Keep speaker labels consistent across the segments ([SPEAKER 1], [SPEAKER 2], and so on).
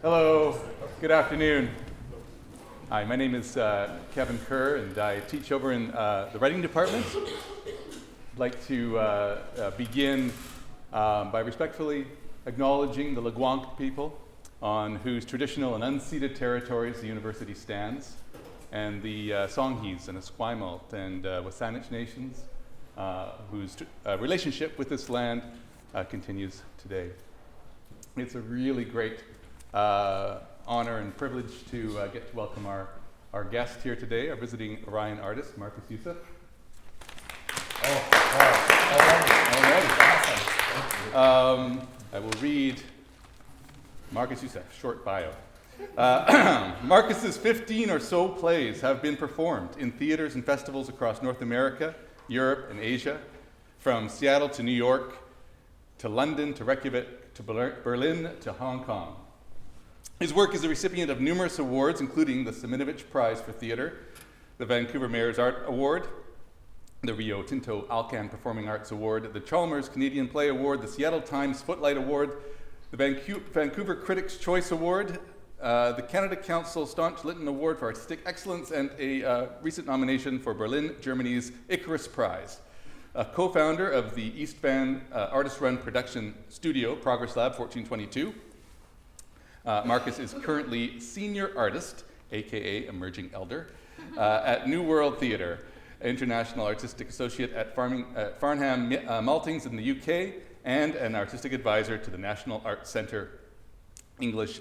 [SPEAKER 1] Hello, good afternoon. Hi, my name is Kevin Kerr, and I teach over in the writing department. I'd like to begin by respectfully acknowledging the Leguanc people on whose traditional and unceded territories the university stands, and the Songhees and Esquimalt and Wasanich nations whose relationship with this land continues today. It's a really great honor and privilege to get to welcome our guest here today, our visiting Orion artist, Marcus Youssef. I will read Marcus Youssef, short bio. Marcus's 15 or so plays have been performed in theaters and festivals across North America, Europe, and Asia, from Seattle to New York, to London, to Reykjavik, to Berlin, to Hong Kong. His work is a recipient of numerous awards, including the Siminovich Prize for Theatre, the Vancouver Mayor's Art Award, the Rio Tinto Alcan Performing Arts Award, the Chalmers Canadian Play Award, the Seattle Times Footlight Award, the Vancouver Critics' Choice Award, the Canada Council Staunch Lytton Award for Artistic Excellence, and a recent nomination for Berlin, Germany's Icarus Prize. A co-founder of the East Van artist-run production studio, Progress Lab 1422. Marcus is currently senior artist, aka emerging elder, at Neworld Theatre, international artistic associate at Farnham Maltings in the UK, and an artistic advisor to the National Arts Centre English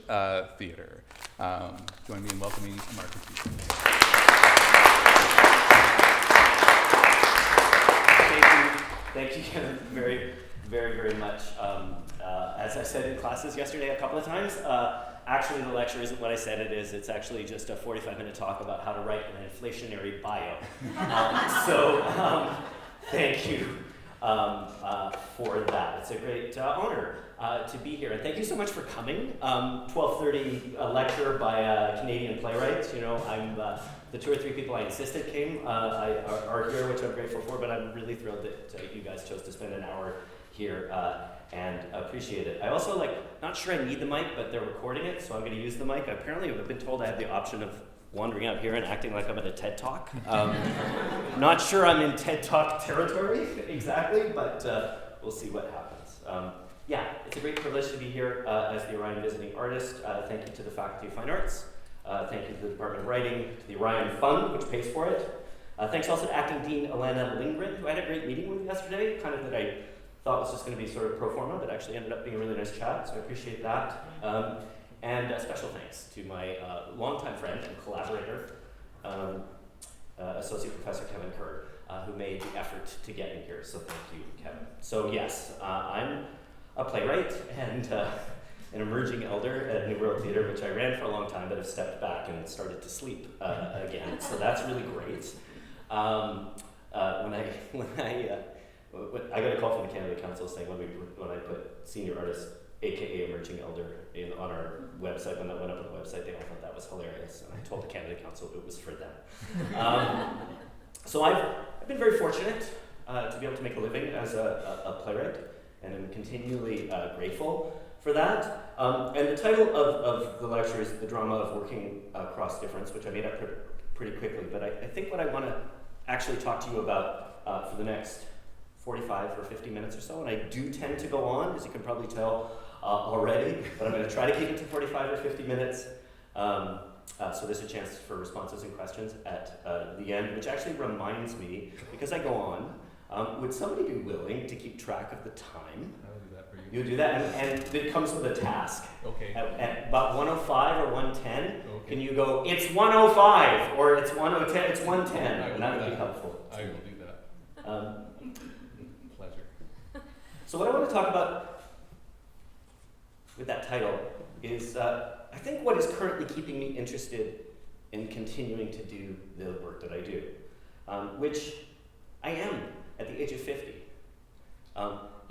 [SPEAKER 1] Theatre. Join me in welcoming Marcus Youssef.
[SPEAKER 2] Thank you, Kevin, very, very, very much. As I said in classes yesterday a couple of times, actually the lecture isn't what I said it is. It's actually just a 45-minute talk about how to write an inflationary bio. Thank you for that. It's a great honor to be here. And thank you so much for coming. 12:30 lecture by a Canadian playwright. You know, I'm the two or three people I insisted came are here, which I'm grateful for, but I'm really thrilled that you guys chose to spend an hour here and appreciate it. I also, not sure I need the mic, but they're recording it, so I'm going to use the mic. Apparently, I've been told I have the option of wandering out here and acting like I'm at a TED Talk. Not sure I'm in TED Talk territory exactly, but we'll see what happens. Yeah, it's a great privilege to be here as the Orion visiting artist. Thank you to the Faculty of Fine Arts. Thank you to the Department of Writing, to the Orion Fund, which pays for it. Thanks also to Acting Dean Elena Lindgren, who I had a great meeting with yesterday, kind of that I thought was just going to be sort of pro forma, but actually ended up being a really nice chat, so I appreciate that. And a special thanks to my longtime friend and collaborator, Associate Professor Kevin Kerr, who made the effort to get me here, so thank you, Kevin. So yes, I'm a playwright and an emerging elder at Neworld Theatre, which I ran for a long time, but have stepped back and started to sleep again. So that's really great. I got a call from the Canada Council saying when I put senior artist, aka emerging elder, on our website, when that went up on the website, they all thought that was hilarious, and I told the Canada Council it was for them. So I've been very fortunate to be able to make a living as a playwright, and I'm continually grateful for that. And the title of the lecture is The Drama of Working Across Difference, which I made up pretty quickly, but I think what I want to actually talk to you about for the next 45 or 50 minutes or so, and I do tend to go on, as you can probably tell already, but I'm going to try to keep it to 45 or 50 minutes, so there's a chance for responses and questions at the end, which actually reminds me, because I go on, would somebody be willing to keep track of the time? You do that, and it comes with a task.
[SPEAKER 1] Okay.
[SPEAKER 2] At about 105 or 110, okay. Can you go, it's 105, or it's 110, it's 110, and that would be helpful.
[SPEAKER 1] I will do that. Pleasure.
[SPEAKER 2] So what I want to talk about with that title is, I think what is currently keeping me interested in continuing to do the work that I do, which I am at the age of 50.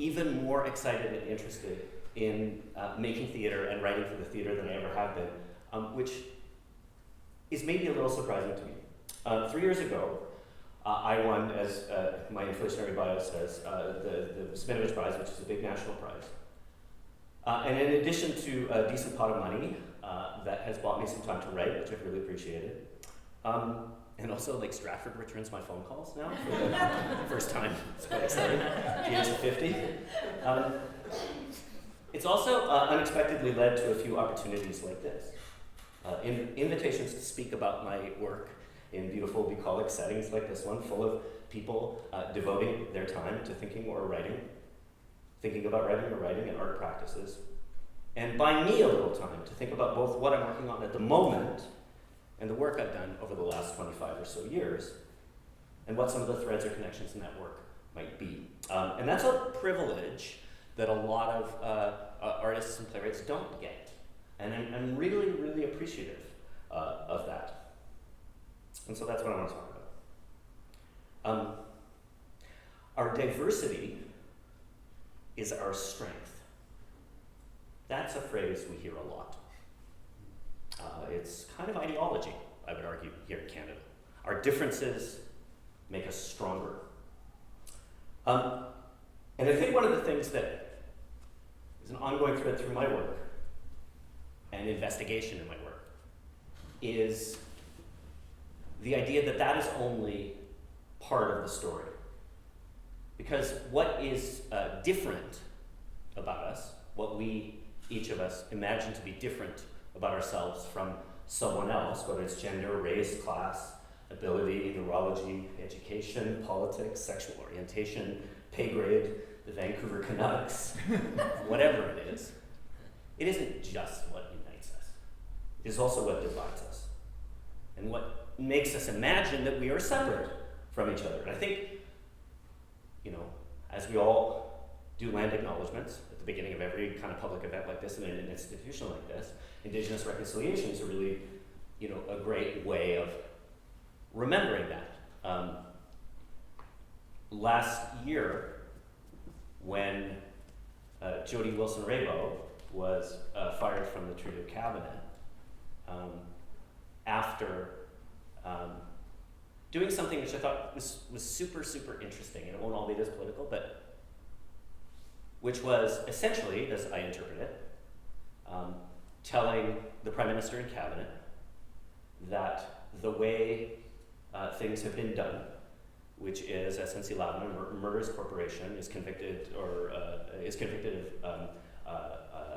[SPEAKER 2] Even more excited and interested in making theater and writing for the theater than I ever have been, which is maybe a little surprising to me. 3 years ago, I won, as my inflationary bio says, the Siminovich Prize, which is a big national prize. And in addition to a decent pot of money that has bought me some time to write, which I've really appreciated, and also, like, Stratford returns my phone calls now for the first time. It's quite exciting. He is 50. It's also unexpectedly led to a few opportunities like this. Invitations to speak about my work in beautiful, bucolic settings like this one, full of people devoting their time to thinking about writing or writing and art practices, and buying me a little time to think about both what I'm working on at the moment and the work I've done over the last 25 or so years, and what some of the threads or connections in that work might be. And that's a privilege that a lot of artists and playwrights don't get. And I'm really, really appreciative of that. And so that's what I want to talk about. Our diversity is our strength. That's a phrase we hear a lot. It's kind of ideology, I would argue, here in Canada. Our differences make us stronger. And I think one of the things that is an ongoing thread through my work and investigation in my work is the idea that that is only part of the story. Because what is different about us, what we, each of us, imagine to be different about ourselves from someone else, whether it's gender, race, class, ability, neurology, education, politics, sexual orientation, pay grade, the Vancouver Canucks, whatever it isn't just what unites us. It is also what divides us, and what makes us imagine that we are separate from each other. And I think, as we all do land acknowledgements at the beginning of every kind of public event like this and in an institution like this, Indigenous reconciliation is a really, a great way of remembering that. Last year, when Jody Wilson-Raybould was fired from the Trudeau cabinet, after doing something which I thought was super, super interesting, and it won't all be this political, but which was essentially, as I interpret it, telling the Prime Minister and Cabinet that the way things have been done, which is SNC-Lavalin, a murderous corporation, is convicted of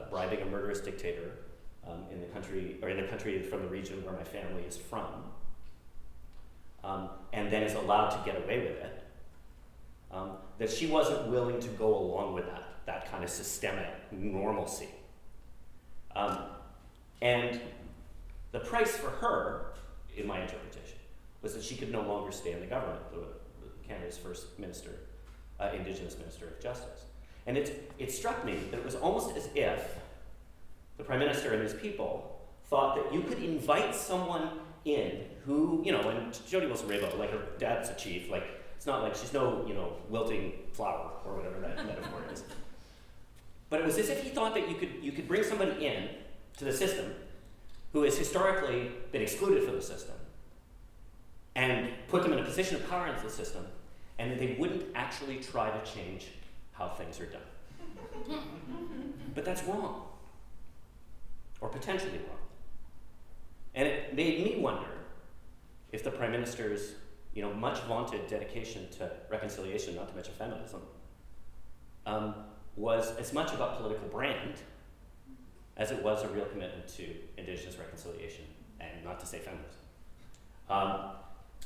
[SPEAKER 2] bribing a murderous dictator in the country from the region where my family is from, and then is allowed to get away with it. That she wasn't willing to go along with that kind of systemic normalcy. And the price for her, in my interpretation, was that she could no longer stay in the government, Canada's first minister, Indigenous Minister of Justice. And it struck me that it was almost as if the Prime Minister and his people thought that you could invite someone in who, and Jody Wilson-Raybould, like, her dad's a chief, like, it's not like she's no, wilting flower or whatever that metaphor is. But it was as if he thought that you could bring somebody in to the system who has historically been excluded from the system and put them in a position of power into the system, and that they wouldn't actually try to change how things are done. But that's wrong, or potentially wrong. And it made me wonder if the Prime Minister's much vaunted dedication to reconciliation, not to mention feminism, was as much about political brand as it was a real commitment to Indigenous reconciliation, and not to say feminism.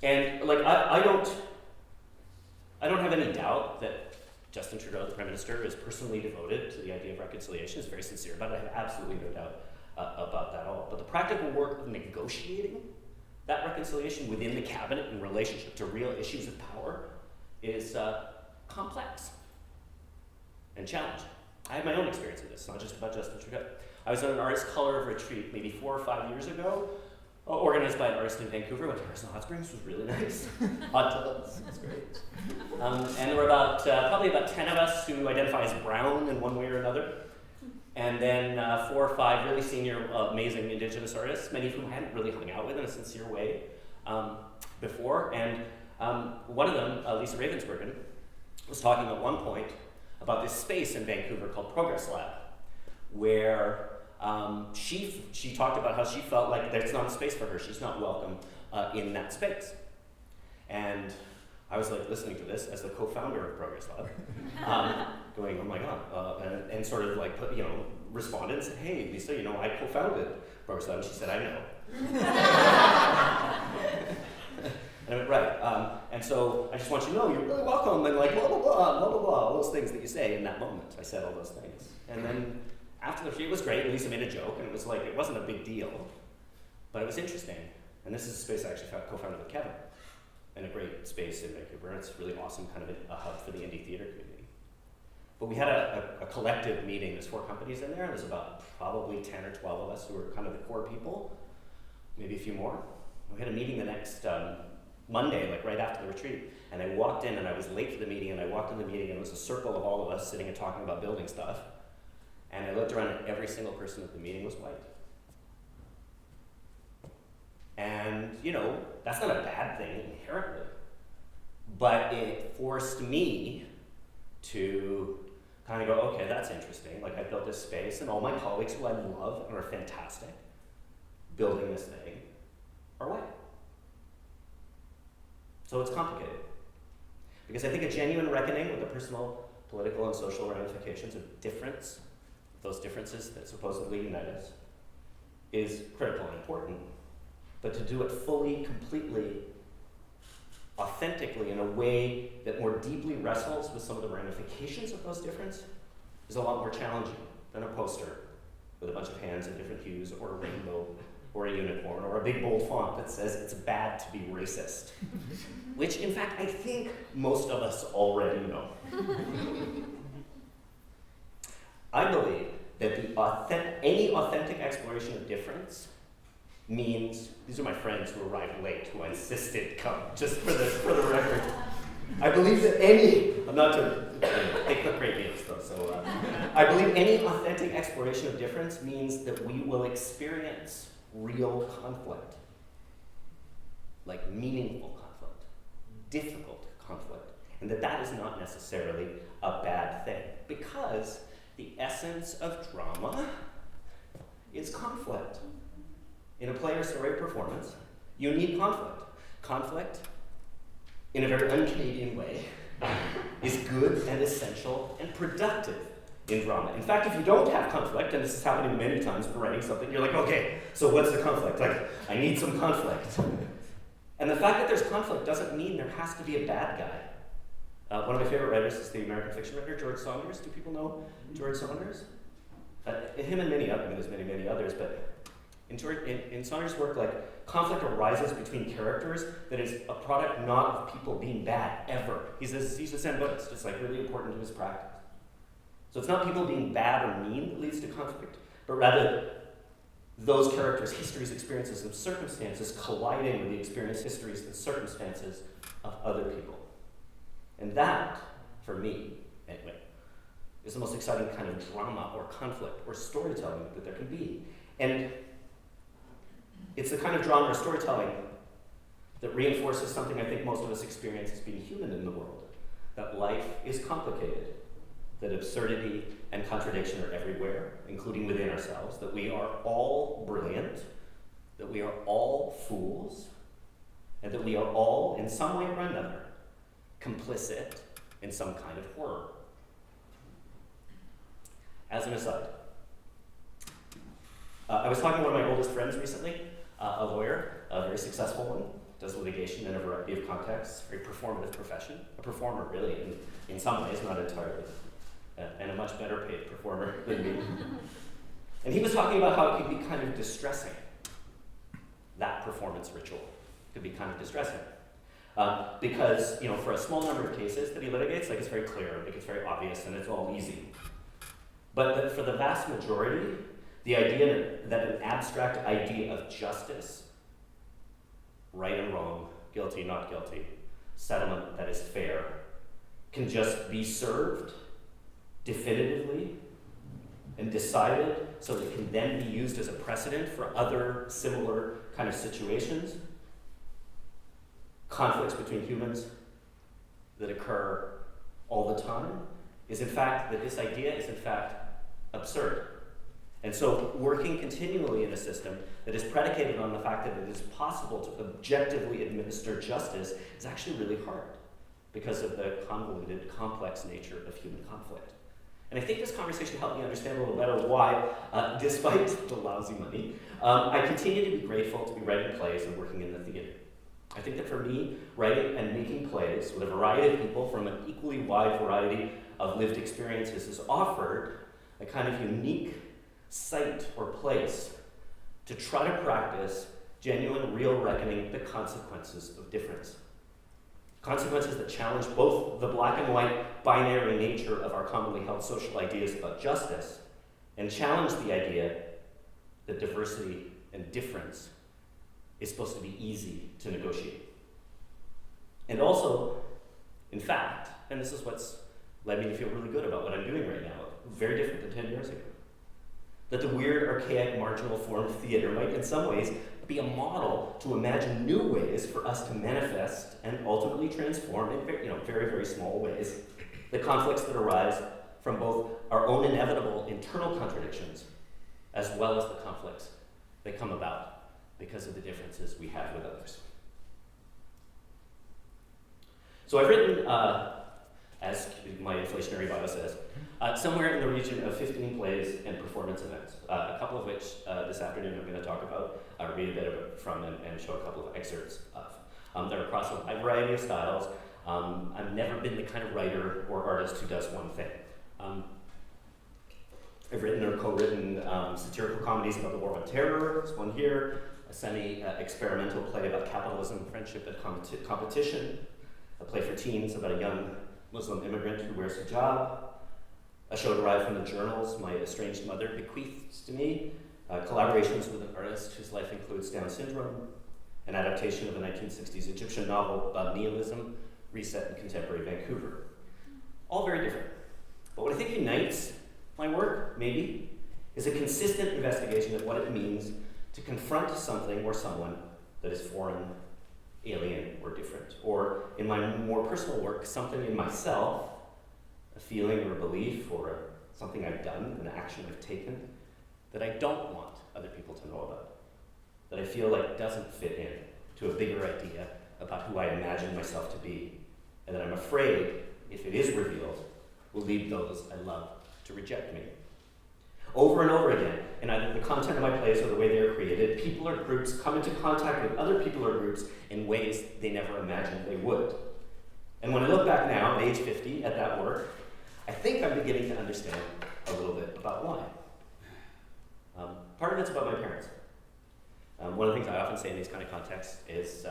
[SPEAKER 2] And like I don't have any doubt that Justin Trudeau, the Prime Minister, is personally devoted to the idea of reconciliation, is very sincere about it. I have absolutely no doubt about that at all. But the practical work of negotiating that reconciliation within the cabinet in relationship to real issues of power is complex and challenging. I have my own experience with this, not just about Justin Trudeau. I was at an artist color retreat maybe 4 or 5 years ago, organized by an artist in Vancouver. Went to Harrison Hot Springs, was really nice. Hot tubs, it was great. And there were probably about 10 of us who identify as brown in one way or another. And then 4 or 5 really senior, amazing Indigenous artists, many of whom I hadn't really hung out with in a sincere way before. And one of them, Lisa Ravensbergen, was talking at one point about this space in Vancouver called Progress Lab, where she talked about how she felt like there's not a space for her. She's not welcome in that space. And I was like listening to this as the co-founder of Progress Lab, going, oh my God, and sort of like, responded and said, hey, Lisa, I co-founded Progress Lab. And she said, I know. And I went, right. And so I just want you to know you're really welcome, and like blah, blah, blah, blah, blah, blah, all those things that you say in that moment. I said all those things. And then after the retreat, it was great. Lisa made a joke, and it was like, it wasn't a big deal, but it was interesting. And this is a space I actually co-founded with Kevin, and a great space in Vancouver. It's really awesome, kind of a hub for the indie theater community. But we had a collective meeting. There's 4 companies in there. There's about probably 10 or 12 of us who were kind of the core people, maybe a few more. We had a meeting the next Monday, like right after the retreat, and I walked in, and I was late for the meeting, and I walked in the meeting, and it was a circle of all of us sitting and talking about building stuff, and I looked around, and every single person at the meeting was white. And, that's not a bad thing inherently, but it forced me to kind of go, okay, that's interesting. Like, I built this space, and all my colleagues who I love and are fantastic building this thing are white. So it's complicated. Because I think a genuine reckoning with the personal, political, and social ramifications of difference, those differences that supposedly unite us, is critical and important. But to do it fully, completely, authentically, in a way that more deeply wrestles with some of the ramifications of those differences is a lot more challenging than a poster with a bunch of hands in different hues, or a rainbow, or a unicorn, or a big bold font that says it's bad to be racist. Which, in fact, I think most of us already know. I believe that any authentic exploration of difference means, these are my friends who arrived late, who I insisted come, just for the record. I believe that they cook great meals though, so I believe any authentic exploration of difference means that we will experience real conflict, like meaningful conflict, difficult conflict, and that is not necessarily a bad thing, because the essence of drama is conflict. In a play or story performance, you need conflict. Conflict, in a very un-Canadian way, is good and essential and productive in drama. In fact, if you don't have conflict, and this has happened to me many times for writing something, you're like, okay, so what's the conflict? Like, I need some conflict. And the fact that there's conflict doesn't mean there has to be a bad guy. One of my favorite writers is the American fiction writer, George Saunders. Do people know George Saunders? Him and many others, there's many others, but in Saunders' work, like, conflict arises between characters that is a product not of people being bad, ever. He's a Zen Buddhist, it's like really important to his practice. So it's not people being bad or mean that leads to conflict, but rather those characters' histories, experiences, and circumstances colliding with the experience, histories, and circumstances of other people. And that, for me, anyway, is the most exciting kind of drama or conflict or storytelling that there can be. And it's the kind of drama or storytelling that reinforces something I think most of us experience as being human in the world, that life is complicated, that absurdity and contradiction are everywhere, including within ourselves, that we are all brilliant, that we are all fools, and that we are all, in some way or another, complicit in some kind of horror. As an aside, I was talking to one of my oldest friends recently, a lawyer, a very successful one, does litigation in a variety of contexts, very performative profession, a performer really, in some ways, not entirely, and a much better paid performer than me. And he was talking about how it could be kind of distressing, that performance ritual could be kind of distressing. Because, for a small number of cases that he litigates, like, it's very clear, like, it's very obvious, and it's all easy. But for the vast majority, the idea that an abstract idea of justice, right and wrong, guilty, not guilty, settlement that is fair, can just be served definitively and decided so that it can then be used as a precedent for other similar kind of situations, conflicts between humans that occur all the time, is in fact, that this idea is in fact absurd. And so working continually in a system that is predicated on the fact that it is possible to objectively administer justice is actually really hard because of the convoluted, complex nature of human conflict. And I think this conversation helped me understand a little better why, despite the lousy money, I continue to be grateful to be writing plays and working in the theater. I think that for me, writing and making plays with a variety of people from an equally wide variety of lived experiences has offered a kind of unique site or place to try to practice genuine, real reckoning with the consequences of difference. Consequences that challenge both the black and white binary nature of our commonly held social ideas about justice and challenge the idea that diversity and difference is supposed to be easy to negotiate. And also, in fact, and this is what's led me to feel really good about what I'm doing right now, very different than 10 years ago, that the weird, archaic, marginal form of theater might in some ways be a model to imagine new ways for us to manifest and ultimately transform in very, very small ways the conflicts that arise from both our own inevitable internal contradictions as well as the conflicts that come about because of the differences we have with others. So I've written, as my inflationary bio says, somewhere in the region of 15 plays and performance events, a couple of which this afternoon I'm going to talk about, read a bit from and show a couple of excerpts of. They're across a wide variety of styles. I've never been the kind of writer or artist who does one thing. I've written or co-written satirical comedies about the War on Terror, there's one here, a semi-experimental play about capitalism, friendship, and competition, a play for teens about a young Muslim immigrant who wears hijab, a show derived from the journals my estranged mother bequeaths to me, collaborations with an artist whose life includes Down syndrome, an adaptation of a 1960s Egyptian novel about nihilism, reset in contemporary Vancouver. All very different. But what I think unites my work, maybe, is a consistent investigation of what it means to confront something or someone that is foreign, alien, or different. Or, in my more personal work, something in myself, a feeling or a belief or something I've done, an action I've taken, that I don't want other people to know about, that I feel like doesn't fit in to a bigger idea about who I imagine myself to be, and that I'm afraid, if it is revealed, will lead those I love to reject me. Over and over again, in either the content of my plays or the way they are created, people or groups come into contact with other people or groups in ways they never imagined they would. And when I look back now, at age 50, at that work, I think I'm beginning to understand a little bit about why. Part of it's about my parents. One of the things I often say in these kind of contexts is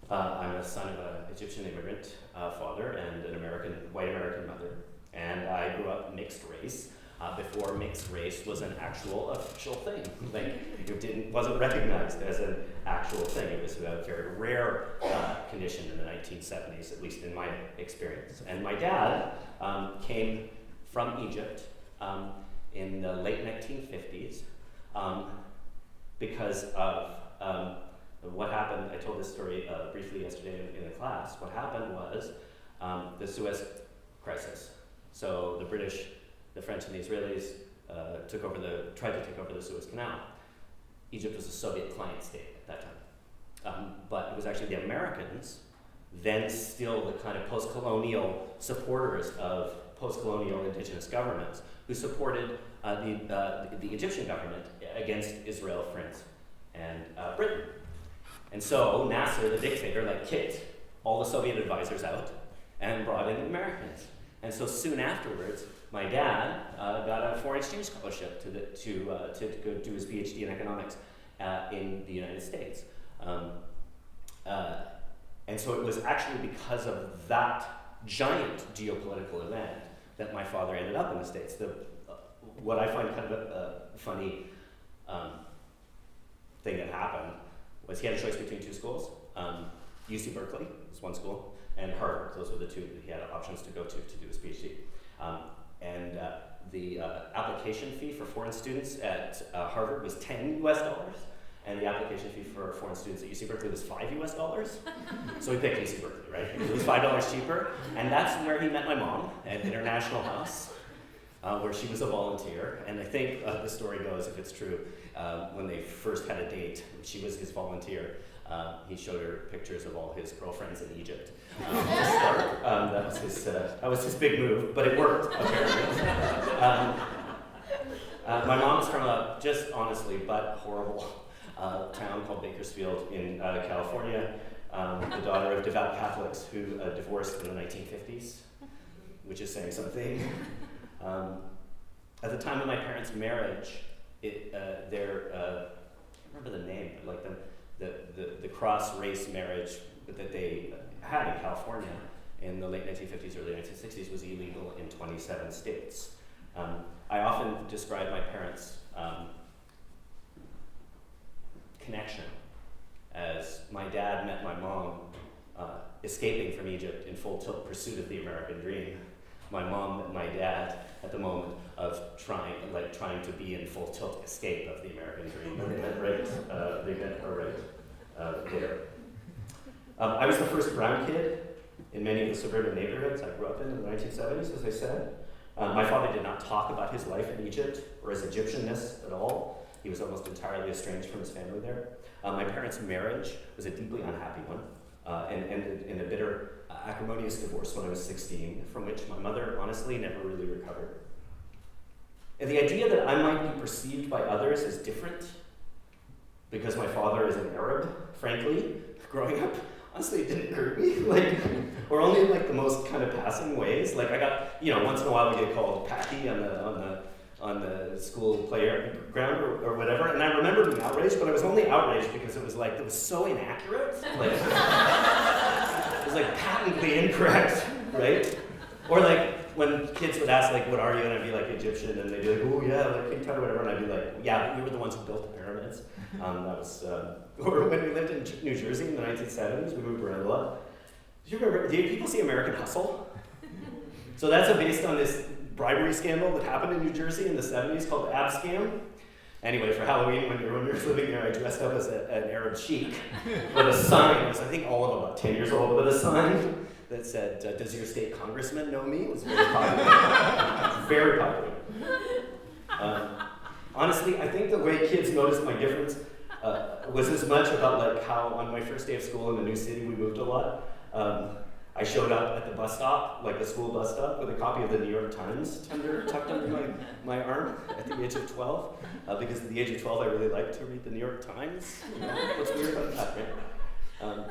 [SPEAKER 2] I'm a son of an Egyptian immigrant father and an white American mother. And I grew up mixed race before mixed race was an actual official thing. Like, it wasn't recognized as an actual thing. It was a very rare condition in the 1970s, at least in my experience. And my dad came from Egypt in the late 1950s because of what happened. I told this story briefly yesterday in the class. What happened was the Suez Crisis. So the British, the French, and the Israelis tried to take over the Suez Canal. Egypt was a Soviet client state at that time. But it was actually the Americans, then still the kind of post-colonial supporters of post-colonial indigenous governments, who supported the Egyptian government against Israel, France, and Britain. And so Nasser, the dictator, kicked all the Soviet advisors out and brought in the Americans. And so soon afterwards, my dad got a foreign exchange scholarship to go do his PhD in economics in the United States. And so it was actually because of that giant geopolitical event that my father ended up in the States. What I find kind of a funny thing that happened was he had a choice between two schools. UC Berkeley was one school, and Harvard. Those were the two that he had options to go to do his PhD. And the application fee for foreign students at Harvard was $10 US, and the application fee for foreign students at UC Berkeley was $5 US. So he picked UC Berkeley, right? It was $5 cheaper, and that's where he met my mom at International House. where she was a volunteer. And I think the story goes, if it's true, when they first had a date, she was his volunteer. He showed her pictures of all his girlfriends in Egypt. To start. That was his big move, but it worked, apparently. My mom's from a just honestly but horrible town called Bakersfield in California, the daughter of devout Catholics who divorced in the 1950s, which is saying something. At the time of my parents' marriage, I can't remember the name, but like the cross-race marriage that they had in California in the late 1950s, early 1960s was illegal in 27 states. I often describe my parents' connection as my dad met my mom escaping from Egypt in full tilt pursuit of the American dream. My mom met my dad at the moment of trying to be in full tilt escape of the American dream. And they met right there. I was the first brown kid in many of the suburban neighborhoods I grew up in the 1970s, as I said. My father did not talk about his life in Egypt or his Egyptianness at all. He was almost entirely estranged from his family there. My parents' marriage was a deeply unhappy one and ended in a bitter, acrimonious divorce when I was 16, from which my mother honestly never really recovered. And the idea that I might be perceived by others as different because my father is an Arab, frankly, growing up, honestly, it didn't hurt me, or only in the most kind of passing ways. I got, once in a while we get called Packy on the school playground or whatever, and I remember being outraged, but I was only outraged because it was so inaccurate. It was patently incorrect, right? Or when kids would ask what are you, and I'd be Egyptian, and they'd be oh yeah, King Tut or whatever, and I'd be yeah, we were the ones who built the pyramids. That was, or when we lived in New Jersey in the 1970s, we moved around a lot. Did people see American Hustle? So that's based on this bribery scandal that happened in New Jersey in the 70s called the Ab Scam. Anyway, for Halloween, when you were living there, I dressed up as an Arab sheik with a sign. I was, I think, all of about 10 years old, with a sign that said, does your state congressman know me? It was very popular. Very popular. Honestly, I think the way kids noticed my difference was as much about how on my first day of school in the new city, we moved a lot. I showed up at the bus stop, the school bus stop, with a copy of the New York Times tucked under my arm at the age of 12. Because at the age of 12, I really liked to read the New York Times. What's weird about that, right?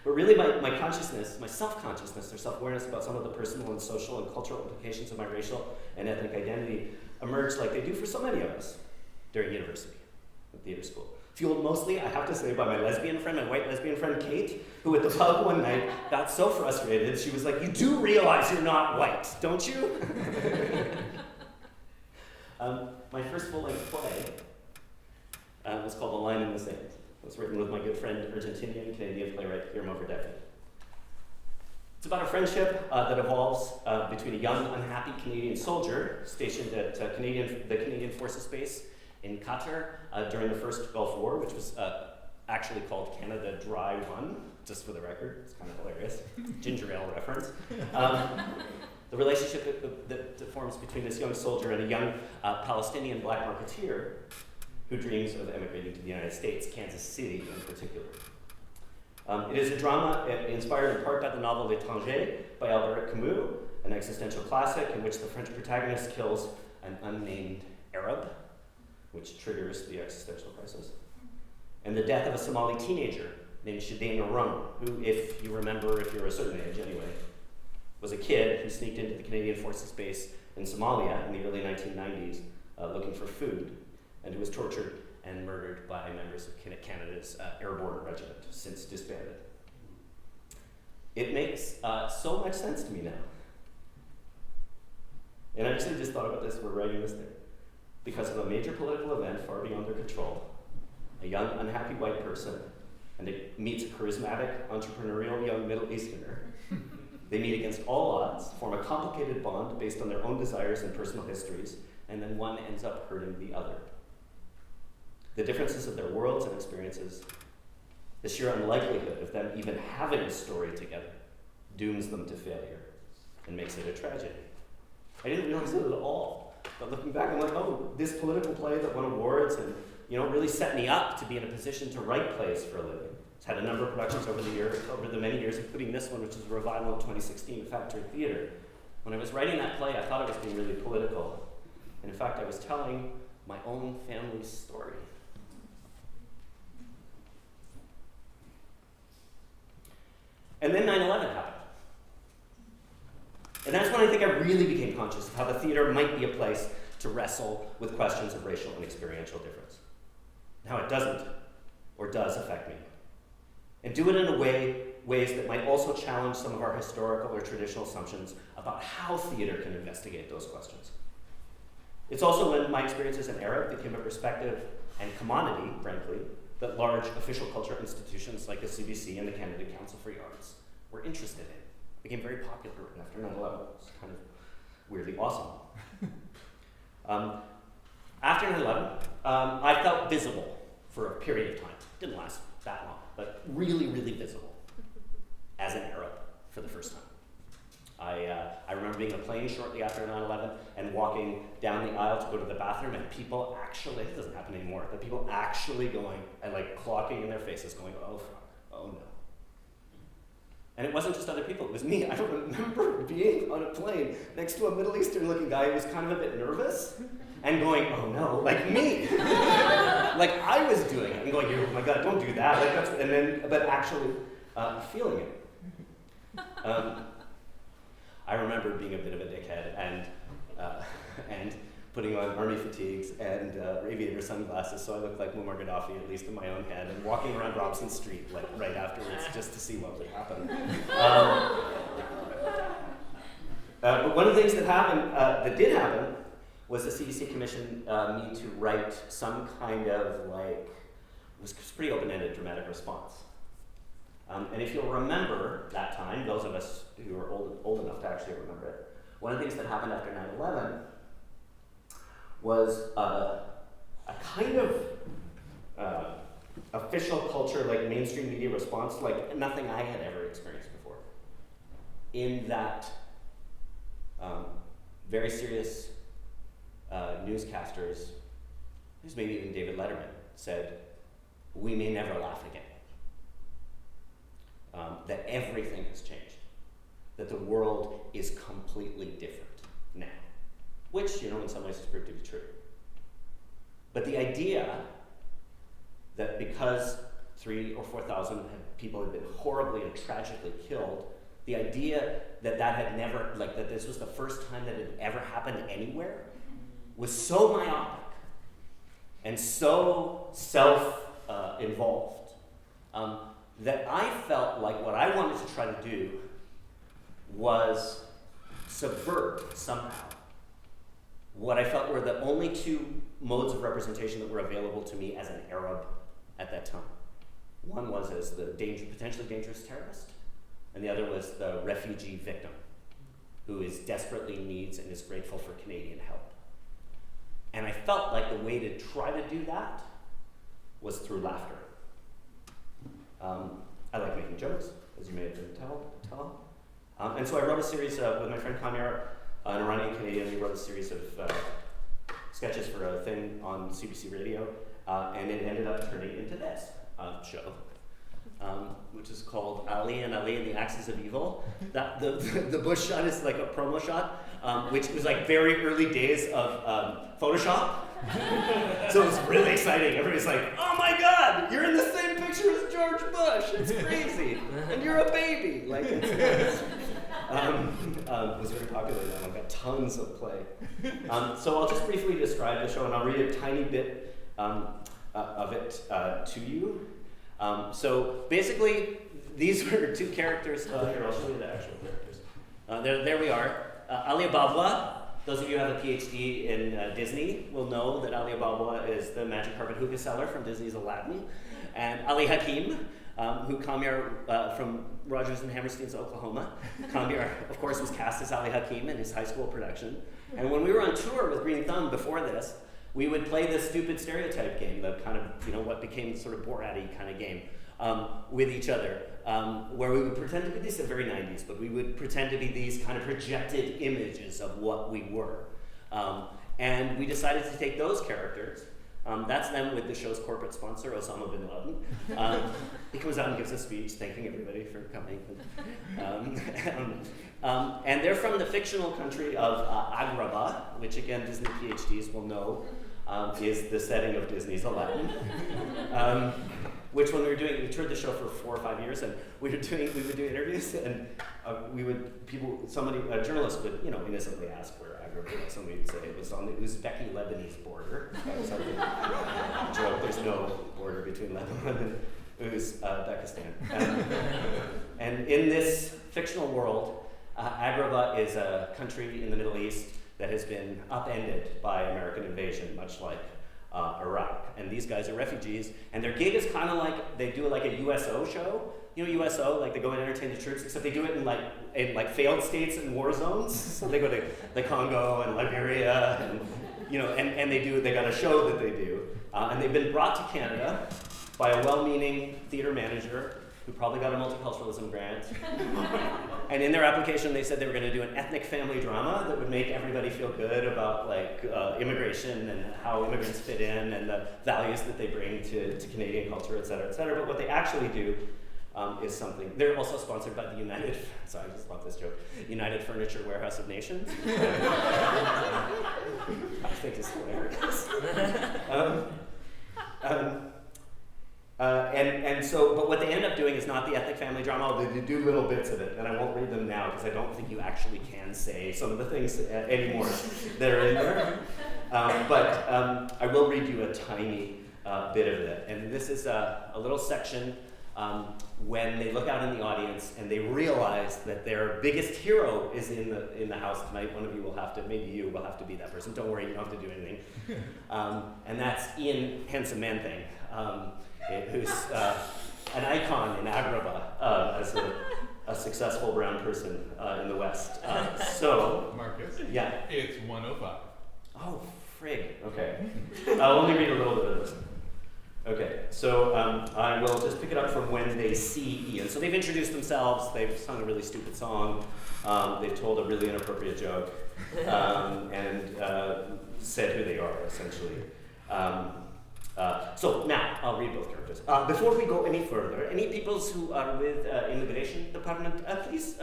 [SPEAKER 2] But really, my consciousness, my self-consciousness, or self-awareness about some of the personal and social and cultural implications of my racial and ethnic identity emerged like they do for so many of us during university and theater school. Fueled mostly, I have to say, by my white lesbian friend Kate, who at the pub one night got so frustrated, she was like, you do realize you're not white, don't you? My first full-length play was called A Line in the Sand. It was written with my good friend, Argentinian-Canadian playwright Guillermo Verdetti. It's about a friendship that evolves between a young, unhappy Canadian soldier stationed at the Canadian Forces Base in Qatar during the First Gulf War, which was actually called Canada Dry 1, just for the record. It's kind of hilarious. Ginger ale reference. The relationship that forms between this young soldier and a young Palestinian black marketeer who dreams of emigrating to the United States, Kansas City in particular. It is a drama inspired in part by the novel L'Étranger by Albert Camus, an existential classic in which the French protagonist kills an unnamed Arab, which triggers the existential crisis, and the death of a Somali teenager named Shadane Arum, who, if you remember, if you're a certain age anyway, was a kid who sneaked into the Canadian Forces Base in Somalia in the early 1990s looking for food, and who was tortured and murdered by members of Canada's Airborne Regiment, since disbanded. It makes so much sense to me now. And I actually just thought about this, we're writing this thing. Because of a major political event far beyond their control, a young, unhappy white person, and it meets a charismatic, entrepreneurial young Middle Easterner. They meet against all odds, form a complicated bond based on their own desires and personal histories, and then one ends up hurting the other. The differences of their worlds and experiences, the sheer unlikelihood of them even having a story together, dooms them to failure and makes it a tragedy. I didn't realize it at all. But looking back, I'm like, oh, this political play that won awards and really set me up to be in a position to write plays for a living. It's had a number of productions over the many years, including this one, which is a revival in 2016 of Factory Theatre. When I was writing that play, I thought I was being really political. And in fact, I was telling my own family's story. And then 9/11 happened. And that's when I think I really became conscious of how the theater might be a place to wrestle with questions of racial and experiential difference. And how it doesn't, or does, affect me. And do it in ways that might also challenge some of our historical or traditional assumptions about how theater can investigate those questions. It's also when my experience as an Arab became a perspective and commodity, frankly, that large official culture institutions like the CBC and the Canada Council for the Arts were interested in. It became very popular after 9/11. It was kind of weirdly awesome. After 9/11, I felt visible for a period of time. It didn't last that long, but really, really visible as an Arab for the first time. I remember being on a plane shortly after 9/11 and walking down the aisle to go to the bathroom, and people actually, it doesn't happen anymore, but people actually going and clocking in their faces going, oh fuck, oh no. And it wasn't just other people, it was me. I don't remember being on a plane next to a Middle Eastern looking guy who was kind of a bit nervous and going, oh no, like me. Like I was doing it and going, oh my God, don't do that. But actually feeling it. I remember being a bit of a dickhead and putting on army fatigues and aviator sunglasses so I looked like Muammar Gaddafi, at least in my own head, and walking around Robson Street right afterwards just to see what would happen. But one of the things that did happen, was the CBC commissioned me to write some kind of it was pretty open-ended dramatic response. And if you'll remember that time, those of us who are old enough to actually remember it, one of the things that happened after 9/11 was a kind of official culture, mainstream media response, like nothing I had ever experienced before. In that very serious newscasters, maybe even David Letterman, said, we may never laugh again. That everything has changed. That the world is completely different now. Which, in some ways, has proved to be true. But the idea that because 3,000 or 4,000 people had been horribly and tragically killed, the idea that had never, that this was the first time that it had ever happened anywhere, was so myopic and so self-involved that I felt like what I wanted to try to do was subvert somehow what I felt were the only two modes of representation that were available to me as an Arab at that time. One was as the potentially dangerous terrorist, and the other was the refugee victim who desperately needs and is grateful for Canadian help. And I felt like the way to try to do that was through laughter. I like making jokes, as you may have been tell. And so I wrote a series with my friend Kamir, an Iranian Canadian. We wrote a series of sketches for a thing on CBC Radio, and it ended up turning into this show, which is called Eileen and Eileen, the Axis of Evil. The bush shot is like a promo shot, which was very early days of Photoshop. So it was really exciting. Everybody's like, oh my God, you're in the same picture as George Bush. It's crazy. And you're a baby. It was very popular then. I've got tons of play. So I'll just briefly describe the show, and I'll read a tiny bit of it to you. So basically, these were two characters. Here, I'll show you the actual characters. There we are. Ali Ababa. Those of you who have a PhD in Disney will know that Ali Ababa is the magic carpet hookah seller from Disney's Aladdin. And Ali Hakim, who Kamir from Rogers and Hammerstein's Oklahoma. Kamir, of course, was cast as Ali Hakim in his high school production. And when we were on tour with Green Thumb before this, we would play this stupid stereotype game, the kind of, what became sort of Borat-y kind of game with each other, where we would pretend to be these, very 90s, but we would pretend to be these kind of projected images of what we were. And we decided to take those characters. That's them with the show's corporate sponsor, Osama bin Laden. He comes out and gives a speech thanking everybody for coming. And they're from the fictional country of Agrabah, which again Disney PhDs will know is the setting of Disney's Aladdin. Which when we toured the show for 4 or 5 years, and we would do interviews, and a journalist would, innocently ask where Agrabah was, and we'd say it was on the Uzbeki-Lebanese border. That was our joke. There's no border between Lebanon and Uzbekistan. And in this fictional world, Agrabah is a country in the Middle East that has been upended by American invasion, much like Iraq. And these guys are refugees, and their gig is kind of like, they do like a USO show. USO, like they go and entertain the troops, except they do it in like failed states and war zones. So they go to the Congo and Liberia, and they got a show that they do. And they've been brought to Canada by a well-meaning theater manager who probably got a multiculturalism grant. And in their application, they said they were going to do an ethnic family drama that would make everybody feel good about immigration and how immigrants fit in and the values that they bring to Canadian culture, et cetera, et cetera. But what they actually do is something. They're also sponsored by the United Furniture Warehouse of Nations. I think it's hilarious. But what they end up doing is not the ethnic family drama, although they do little bits of it, and I won't read them now because I don't think you actually can say some of the things anymore that are in there. But I will read you a tiny bit of it, and this is a little section when they look out in the audience and they realize that their biggest hero is in the house tonight. One of you will have to, maybe you will have to be that person. Don't worry, you don't have to do anything. And that's Ian Handsome Man Thing. Who's an icon in Agrabah as a successful brown person in the West. So,
[SPEAKER 1] Marcus?
[SPEAKER 2] Yeah.
[SPEAKER 1] It's 105.
[SPEAKER 2] Oh, frig. Okay. I'll only read a little bit of this. Okay, so I will just pick it up from when they see Ian. So they've introduced themselves, they've sung a really stupid song, they've told a really inappropriate joke, and said who they are, essentially. So now, I'll read both characters. Before we go any further, any peoples who are with Immigration Department, please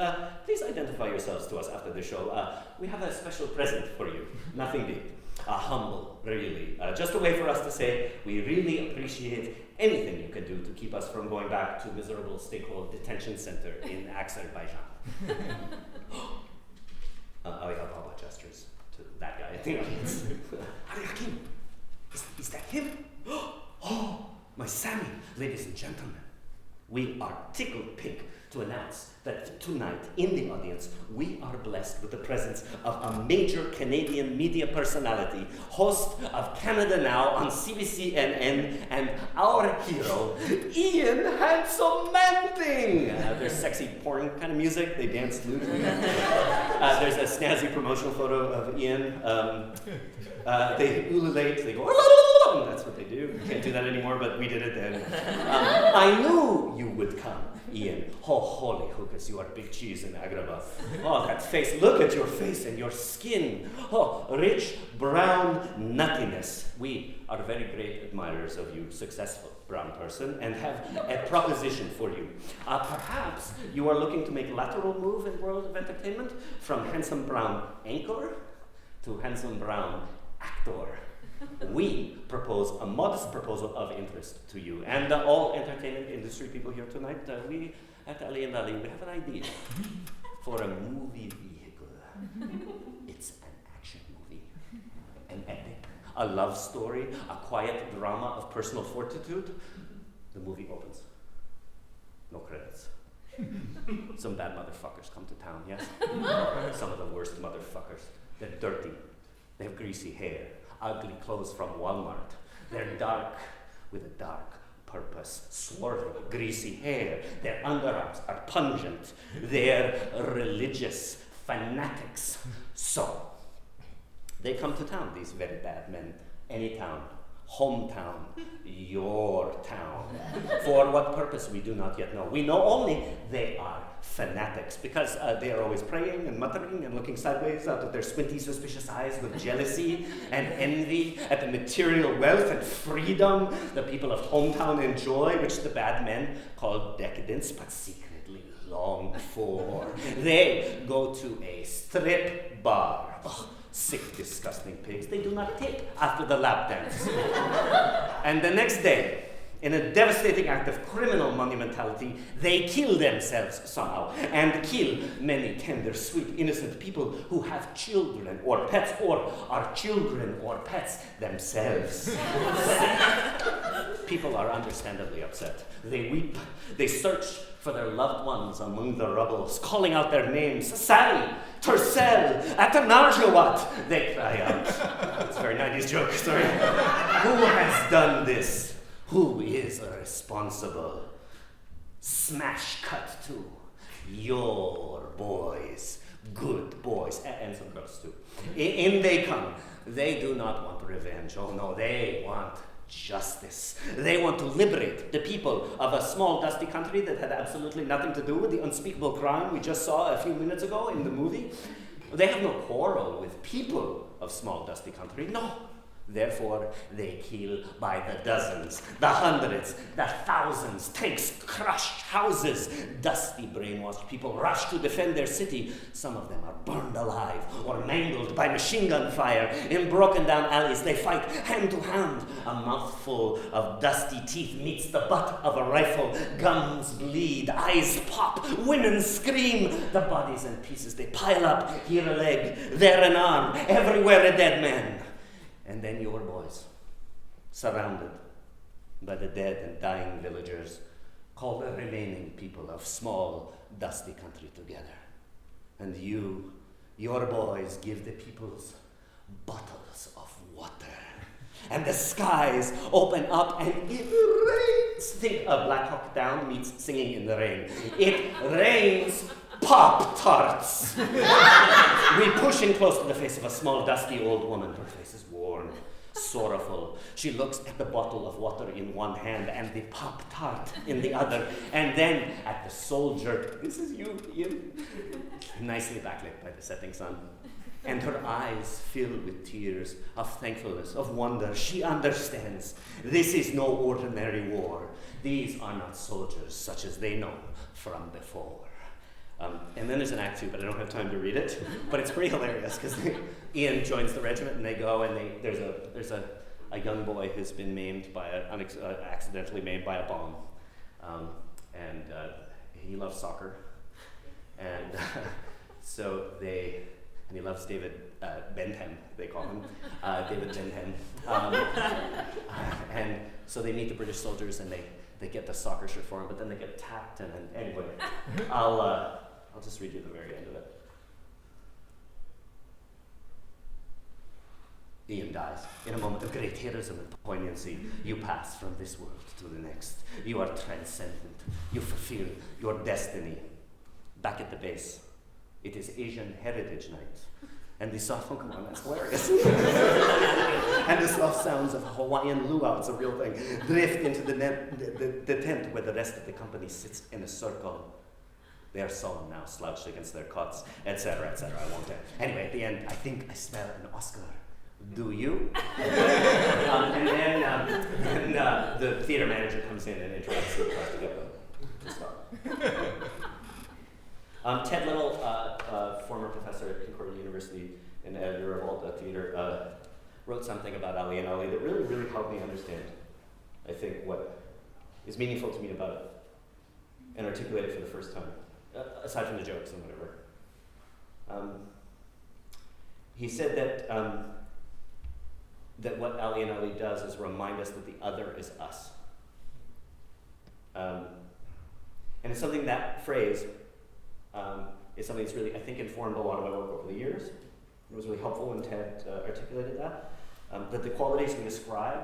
[SPEAKER 2] identify yourselves to us after the show. We have a special present for you. Nothing big. Humble, really. Just a way for us to say we really appreciate anything you can do to keep us from going back to miserable Stakehole Detention Center in Azerbaijan. I have Baba gestures to that guy. I think it's Hakim. Is that him? Oh, my Sammy, ladies and gentlemen. We are tickled pink to announce that tonight in the audience, we are blessed with the presence of a major Canadian media personality, host of Canada Now on CBC-NN, and our hero, Ian Handsome Man Thing. There's sexy porn kind of music, they dance lewdly. There's a snazzy promotional photo of Ian. They ululate, they go, that's what they do. Can't do that anymore, but we did it then. I knew you would come, Ian. Oh, holy hookers, you are big cheese in Agrabah. Oh, that face, look at your face and your skin. Oh, rich, brown nuttiness. We are very great admirers of you, successful brown person, and have a proposition for you. Perhaps you are looking to make lateral move in world of entertainment from handsome brown anchor to handsome brown actor. We propose a modest proposal of interest to you. And all entertainment industry people here tonight, we at Eileen and Eileen, we have an idea for a movie vehicle. It's an action movie, an epic, a love story, a quiet drama of personal fortitude. The movie opens. No credits. Some bad motherfuckers come to town, yes? Some of the worst motherfuckers. They're dirty. They have greasy hair, ugly clothes from Walmart. They're dark with a dark purpose, swarthy, greasy hair. Their underarms are pungent. They're religious fanatics. So, they come to town, these very bad men, any town, hometown, your town. For what purpose we do not yet know. We know only they are fanatics, because they are always praying and muttering and looking sideways out of their squinty, suspicious eyes with jealousy and envy at the material wealth and freedom the people of hometown enjoy, which the bad men call decadence, but secretly long for. They go to a strip bar. Ugh, sick, disgusting pigs. They do not tip after the lap dance. And the next day, in a devastating act of criminal monumentality, they kill themselves somehow, and kill many tender, sweet, innocent people who have children or pets, or are children or pets themselves. People are understandably upset. They weep. They search for their loved ones among the rubbles, calling out their names. Sally, Tercel, Atanarjawat, they cry out. It's a very 90s joke, sorry. Who has done this? Who is responsible? Smash cut to your boys, good boys, and some girls too. In they come. They do not want revenge. Oh no, they want justice. They want to liberate the people of a small, dusty country that had absolutely nothing to do with the unspeakable crime we just saw a few minutes ago in the movie. They have no quarrel with people of small, dusty country. No. Therefore, they kill by the dozens, the hundreds, the thousands. Tanks crush houses. Dusty, brainwashed people rush to defend their city. Some of them are burned alive or mangled by machine gun fire. In broken down alleys, they fight hand to hand. A mouthful of dusty teeth meets the butt of a rifle. Gums bleed, eyes pop, women scream. The bodies in pieces, they pile up. Here a leg, there an arm, everywhere a dead man. And then your boys, surrounded by the dead and dying villagers, call the remaining people of small, dusty country together. And you, your boys, give the peoples bottles of water. And the skies open up and it rains. Think of Black Hawk Down meets Singing in the Rain. It rains Pop-Tarts. We push in close to the face of a small, dusty old woman. Her face is worn, sorrowful. She looks at the bottle of water in one hand and the Pop-Tart in the other. And then at the soldier, this is you, Ian, nicely backlit by the setting sun. And her eyes filled with tears of thankfulness, of wonder. She understands this is no ordinary war. These are not soldiers such as they know from before. And then there's an act 2, but I don't have time to read it. But it's pretty hilarious because Ian joins the regiment and they go and there's a young boy who's been maimed by accidentally maimed by a bomb, and he loves soccer, and and he loves David Bentham, they call him David Bentham, and so they meet the British soldiers and they get the soccer shirt for him, but then they get tapped and anyway, I'll just read you the very end of it. Ian dies. In a moment of great heroism and poignancy, you pass from this world to the next. You are transcendent. You fulfill your destiny. Back at the base, it is Asian Heritage Night. And the soft, come on, that's hilarious. And the soft sounds of Hawaiian luau, it's a real thing, drift into the tent where the rest of the company sits in a circle. They are solemn now, slouched against their cots, etc., etc. I won't. Anyway, at the end, I think I smell an Oscar. Do you? And then the theater manager comes in and interrupts the class to get to start. Ted Little, former professor at Concordia University and editor of all the theater, wrote something about Eileen and Eileen that really, really helped me understand, I think, what is meaningful to me about it and articulate it for the first time, aside from the jokes and whatever. He said that what Eileen and Eileen does is remind us that the other is us. And it's something, that phrase is something that's really, I think, informed a lot of my work over the years. It was really helpful when Ted articulated that. That the qualities we ascribe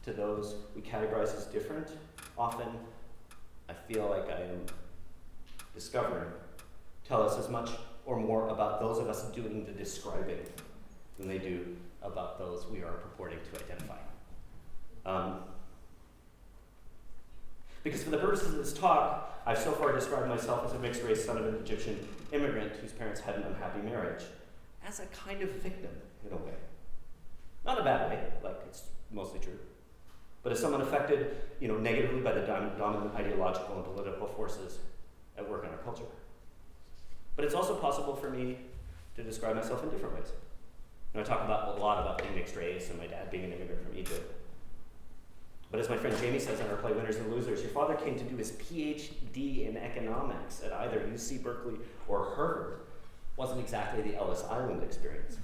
[SPEAKER 2] to those we categorize as different, often, I feel like I am discovering, tell us as much or more about those of us doing the describing than they do about those we are purporting to identify. Because for the purposes of this talk, I've so far described myself as a mixed-race son of an Egyptian immigrant whose parents had an unhappy marriage, as a kind of victim, in a way. Not in a bad way, like it's mostly true, but as someone affected, negatively by the dominant ideological and political forces at work in our culture. But it's also possible for me to describe myself in different ways. I talk a lot about being mixed race and my dad being an immigrant from Egypt. But as my friend Jamie says in our play Winners and Losers, your father came to do his PhD in economics at either UC Berkeley or Harvard. Wasn't exactly the Ellis Island experience.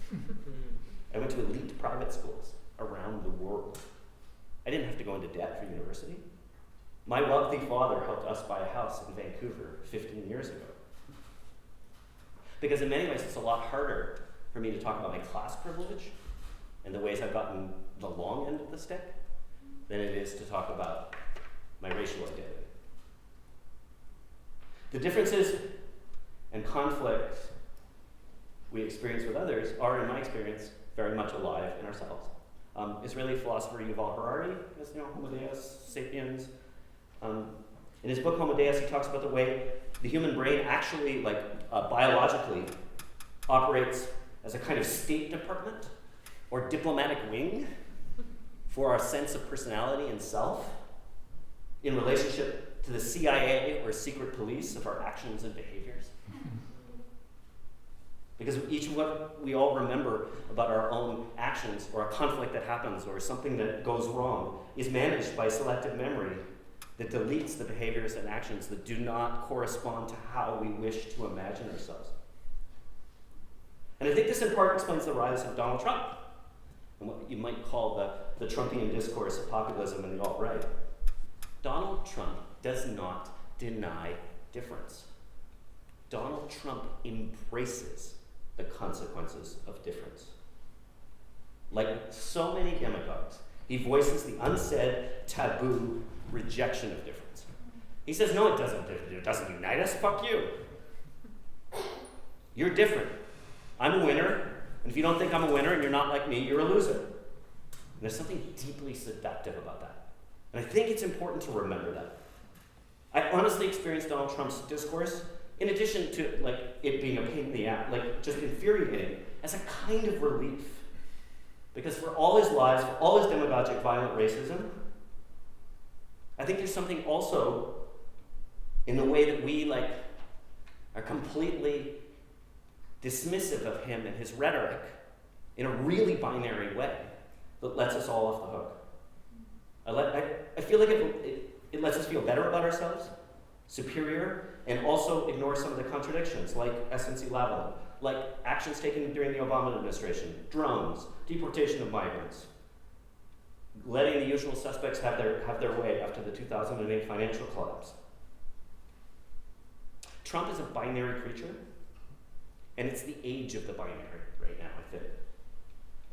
[SPEAKER 2] I went to elite private schools around the world. I didn't have to go into debt for university. My wealthy father helped us buy a house in Vancouver 15 years ago. Because in many ways, it's a lot harder for me to talk about my class privilege and the ways I've gotten the long end of the stick than it is to talk about my racial identity. The differences and conflict we experience with others are, in my experience, very much alive in ourselves. Israeli philosopher Yuval Harari, as Homo Deus, Sapiens. In his book Homo Deus, he talks about the way the human brain actually, biologically, operates as a kind of State Department or diplomatic wing for our sense of personality and self in relationship to the CIA or secret police of our actions and behaviors. Because each of what we all remember about our own actions or a conflict that happens or something that goes wrong is managed by selective memory that deletes the behaviors and actions that do not correspond to how we wish to imagine ourselves. And I think this in part explains the rise of Donald Trump and what you might call the Trumpian discourse of populism and the alt-right. Donald Trump does not deny difference. Donald Trump embraces the consequences of difference. Like so many demagogues, he voices the unsaid, taboo rejection of difference. He says, no, it doesn't unite us, fuck you. You're different. I'm a winner, and if you don't think I'm a winner and you're not like me, you're a loser. And there's something deeply seductive about that. And I think it's important to remember that. I honestly experienced Donald Trump's discourse, in addition to it being a pain in the ass, just infuriating, as a kind of relief. Because for all his lies, for all his demagogic violent racism, I think there's something also in the way that we are completely dismissive of him and his rhetoric in a really binary way that lets us all off the hook. I feel like it lets us feel better about ourselves, superior, and also ignore some of the contradictions, like SNC-Lavalin, like actions taken during the Obama administration, drones, deportation of migrants, letting the usual suspects have their way after the 2008 financial collapse. Trump is a binary creature, and it's the age of the binary right now, I think.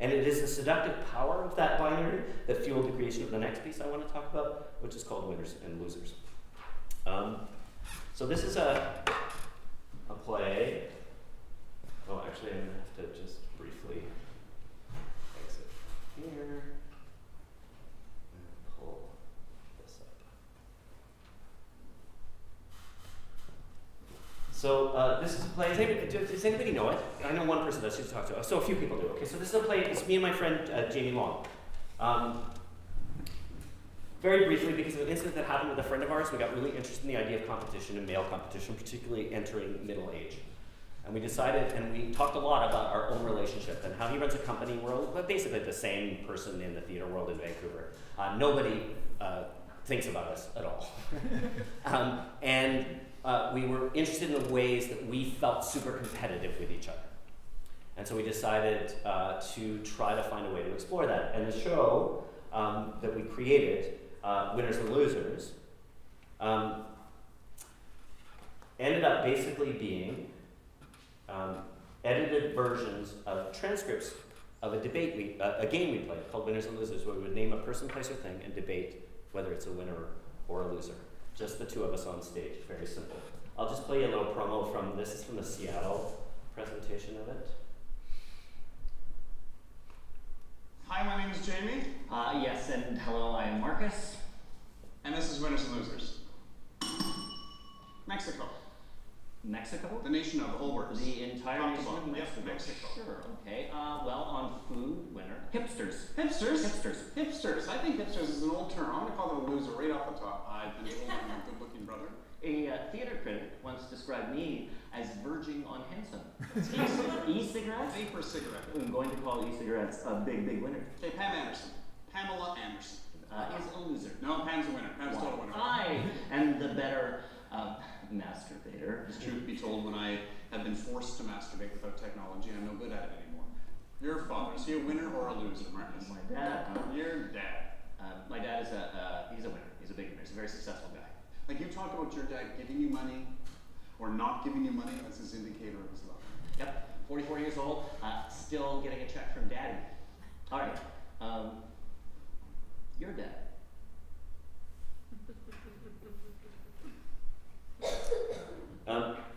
[SPEAKER 2] And it is the seductive power of that binary that fueled the creation of the next piece I want to talk about, which is called Winners and Losers. So this is a play. Oh, actually, I'm going to have to just briefly exit here and pull this up. So this is a play. Does anybody know it? I know one person does. She's talked to. So a few people do. Okay, so this is a play. It's me and my friend Jamie Long. Very briefly, because of an incident that happened with a friend of ours, we got really interested in the idea of competition and male competition, particularly entering middle age. And we decided, and we talked a lot about our own relationship and how he runs a company. We're basically the same person in the theater world in Vancouver. Nobody thinks about us at all. And we were interested in the ways that we felt super competitive with each other. And so we decided to try to find a way to explore that. And the show that we created, Winners and Losers, ended up basically being edited versions of transcripts of a debate a game we played called Winners and Losers, where we would name a person, place, or thing and debate whether it's a winner or a loser. Just the two of us on stage, very simple. I'll just play you a little promo from this. Is from the Seattle presentation of it.
[SPEAKER 3] Hi, my name is Jamie.
[SPEAKER 4] Yes, and hello, I'm Marcus.
[SPEAKER 3] And this is Winners and Losers. Mexico.
[SPEAKER 4] Mexico?
[SPEAKER 3] The nation of, the whole works.
[SPEAKER 4] The entire
[SPEAKER 3] Top to
[SPEAKER 4] nation of
[SPEAKER 3] bottom.
[SPEAKER 4] Mexico.
[SPEAKER 3] Yep, Mexico.
[SPEAKER 4] Sure, okay. Well, on food, winner. Hipsters.
[SPEAKER 3] Hipsters?
[SPEAKER 4] Hipsters.
[SPEAKER 3] Hipsters. I think hipsters is an old term. I'm going to call them a loser right off the top. I've been told I'm a good-looking brother.
[SPEAKER 4] A theater critic once described me as verging on handsome. E-cigarettes?
[SPEAKER 3] Vapor cigarette.
[SPEAKER 4] I'm going to call e-cigarettes a big, big winner.
[SPEAKER 3] Okay, Pam Anderson. Pamela Anderson.
[SPEAKER 4] Is a loser.
[SPEAKER 3] No, Pam's a winner. Pam's still a winner.
[SPEAKER 4] I am the better masturbator.
[SPEAKER 3] Truth be told, when I have been forced to masturbate without technology, I'm no good at it anymore. Your father, is he a winner or a loser, Marcus?
[SPEAKER 4] My dad.
[SPEAKER 3] Your dad.
[SPEAKER 4] My dad is he's a winner. He's a big winner. He's a very successful guy.
[SPEAKER 3] Like, you talk about your dad giving you money or not giving you money as his indicator of his love.
[SPEAKER 4] Yep, 44 years old, still getting a check from daddy. All right, your dad.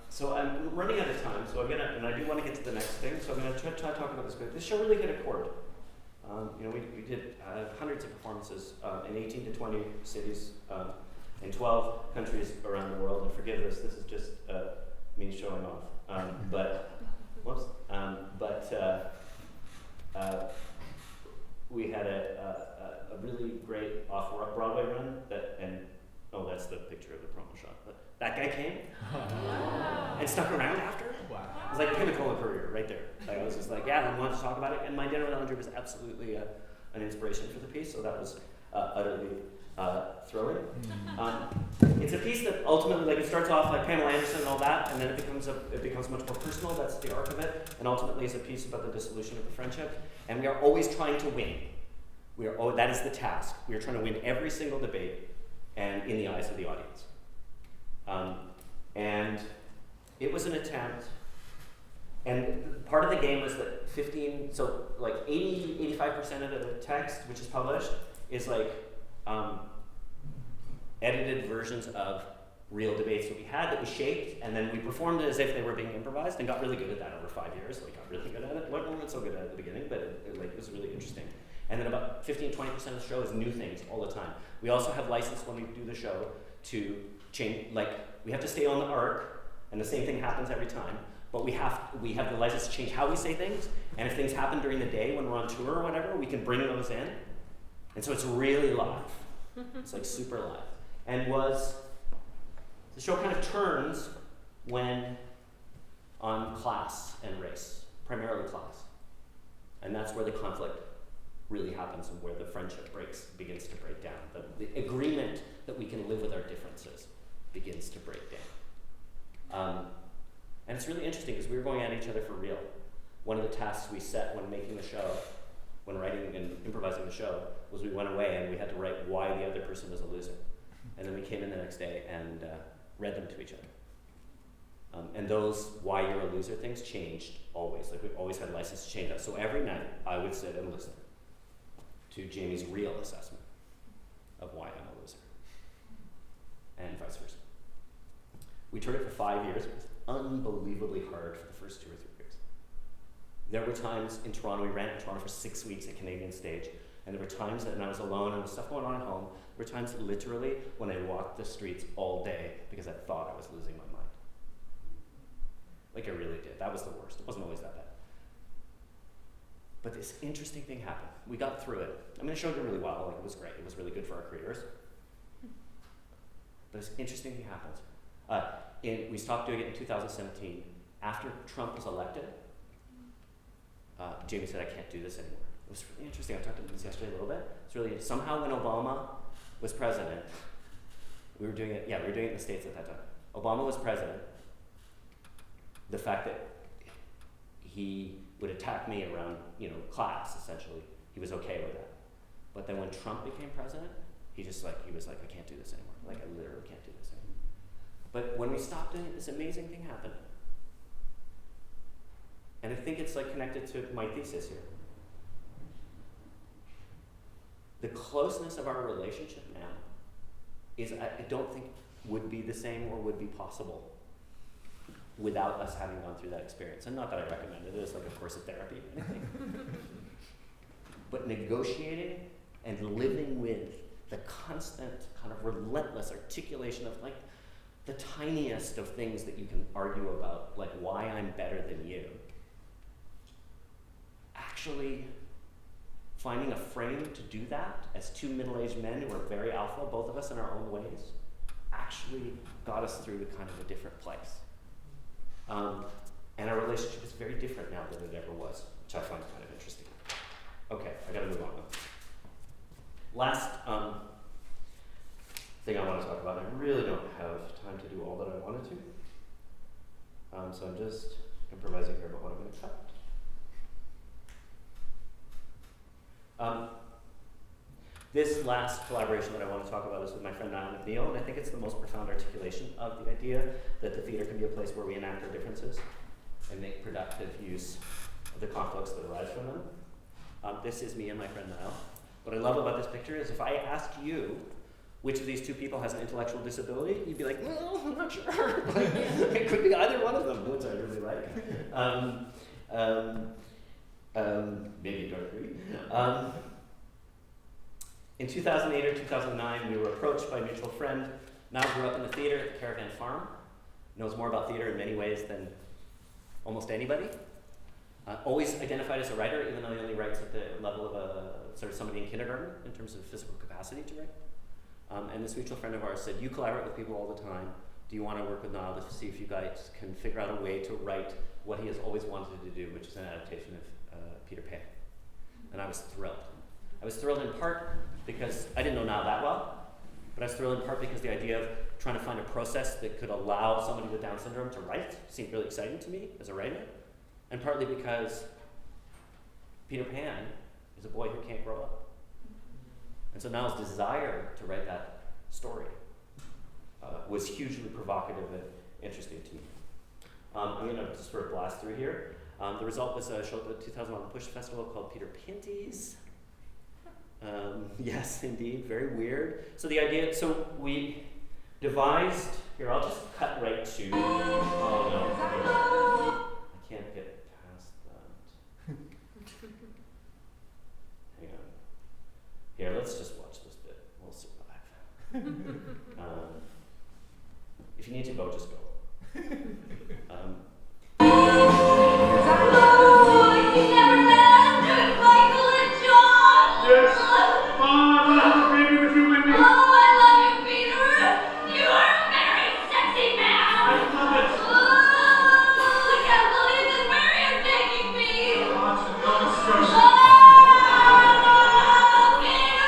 [SPEAKER 2] So I'm running out of time, so and I do want to get to the next thing, so I'm gonna try to talk about this book. This show really hit a chord. We did hundreds of performances in 18 to 20 cities, in 12 countries around the world, and forgive this is just me showing off. We had a really great off-Broadway run, that's the picture of the promo shot, but that guy came and stuck around after. Wow. It was like pinnacle of career right there. I was just like, I wanted to talk about it, and my dinner with Andrew was absolutely an inspiration for the piece, so that was utterly thrilling. It's a piece that ultimately, it starts off like Pamela Anderson and all that, and then it becomes much more personal. That's the arc of it, and ultimately is a piece about the dissolution of the friendship. And we are always trying to win. That is the task. We are trying to win every single debate, and in the eyes of the audience. And it was an attempt. And part of the game was that 85% of the text, which is published, is like edited versions of real debates that we had that we shaped, and then we performed it as if they were being improvised and got really good at that over 5 years. Got really good at it. Wasn't so good at it at the beginning, but it was really interesting. And then about 15-20% of the show is new things all the time. We also have license when we do the show to change, we have to stay on the arc, and the same thing happens every time, but we have the license to change how we say things, and if things happen during the day when we're on tour or whatever, we can bring those in. And so it's really live. It's super live. And the show kind of turns when on class and race, primarily class. And that's where the conflict really happens and where the friendship begins to break down. The agreement that we can live with our differences begins to break down. And it's really interesting because we were going at each other for real. One of the tasks we set when making the show, when writing and improvising the show, was we went away and we had to write why the other person was a loser. And then we came in the next day and read them to each other. And those why you're a loser things changed always. We always had license to change that. So every night I would sit and listen to Jamie's real assessment of why I'm a loser. And vice versa. We toured it for 5 years. It was unbelievably hard for the first 2 or 3 years. There were times in Toronto, we ran in Toronto for 6 weeks at Canadian Stage, and there were times that when I was alone and there was stuff going on at home, there were times literally when I walked the streets all day because I thought I was losing my mind. I really did. That was the worst. It wasn't always that bad. But this interesting thing happened. We got through it. I mean, it showed it really well. It was great. It was really good for our careers. But this interesting thing happens. We stopped doing it in 2017. After Trump was elected, Jamie said, I can't do this anymore. It was really interesting. I talked about this yesterday a little bit. It's really, somehow when Obama was president, we were doing it in the States at that time. Obama was president. The fact that he would attack me around, class, essentially, he was okay with that. But then when Trump became president, he was like, I can't do this anymore. I literally can't do this anymore. But when we stopped doing it, this amazing thing happened. And I think it's connected to my thesis here. The closeness of our relationship now is, I don't think, would be the same or would be possible without us having gone through that experience. And not that I recommend it as a course of therapy or anything. But negotiating and living with the constant kind of relentless articulation of the tiniest of things that you can argue about, like why I'm better than you, actually finding a frame to do that as two middle-aged men who are very alpha, both of us in our own ways, actually got us through to kind of a different place. And our relationship is very different now than it ever was, which I find kind of interesting. Okay, I gotta move on now. Last thing I want to talk about, I really don't have time to do all that I wanted to. So I'm just improvising here about what I'm going to cut. This last collaboration that I want to talk about is with my friend Eileen and Eileen, and I think it's the most profound articulation of the idea that the theater can be a place where we enact our differences and make productive use of the conflicts that arise from them. This is me and my friend Niall. What I love about this picture is if I ask you which of these two people has an intellectual disability, you'd be like, well, I'm not sure. Like, it could be either one of them, which I really like. Maybe you don't agree. In 2008 or 2009, we were approached by a mutual friend. Niall grew up in the theater at the Caravan Farm, knows more about theater in many ways than almost anybody. Always identified as a writer, even though he only writes at the level of sort of somebody in kindergarten in terms of physical capacity to write. And this mutual friend of ours said, you collaborate with people all the time. Do you want to work with Niall to see if you guys can figure out a way to write what he has always wanted to do, which is an adaptation of Peter Pan? And I was thrilled. I was thrilled in part because I didn't know Niall that well, but I was thrilled in part because the idea of trying to find a process that could allow somebody with Down syndrome to write seemed really exciting to me as a writer, and partly because Peter Pan is a boy who can't grow up. And so Niall's desire to write that story was hugely provocative and interesting to me. I'm going to just sort of blast through here. The result was a show at the 2011 Push Festival called Peter Pinties. Yes, indeed, very weird. So the idea, so we devised, here I'll just cut right to, oh no, I can't get past that. Hang on. Here, let's just watch this bit. We'll survive. If you need to go, just go.
[SPEAKER 5] Yes. Mom, I have a baby with you, Wendy.
[SPEAKER 6] Oh, I love you, Peter. You are a very sexy man.
[SPEAKER 5] I love it.
[SPEAKER 6] Oh, I can't believe this. Where are you taking me?
[SPEAKER 5] Lots of Nova Scotia.
[SPEAKER 6] Oh, Peter!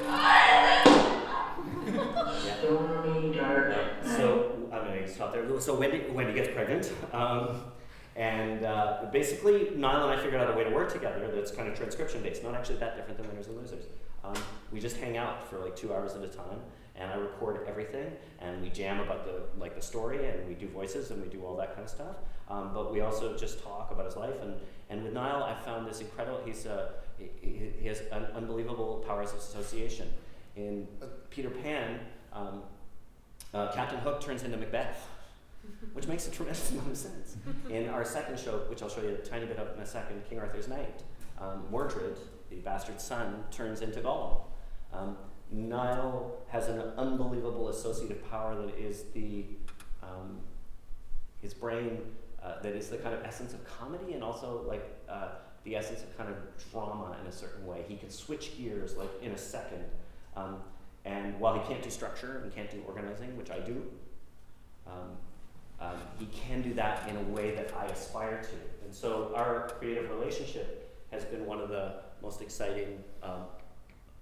[SPEAKER 6] Help me!
[SPEAKER 2] So I'm going to stop there. So Wendy gets pregnant. Basically, Niall and I figured out a way to work together that's kind of transcription-based, not actually that different than Winners and Losers. We just hang out for like 2 hours at a time, and I record everything, and we jam about the story, and we do voices, and we do all that kind of stuff. But we also just talk about his life, and with Niall, I found this incredible. He has unbelievable powers of association. In Peter Pan, Captain Hook turns into Macbeth, which makes a tremendous amount of sense. In our second show, which I'll show you a tiny bit of in a second, King Arthur's Knight, Mordred, the bastard son, turns into Gollum. Niall has an unbelievable associative power that is his brain, that is the kind of essence of comedy and also like the essence of kind of drama in a certain way. He can switch gears like in a second. And while he can't do structure and can't do organizing, which I do, he can do that in a way that I aspire to. And so our creative relationship has been one of the most exciting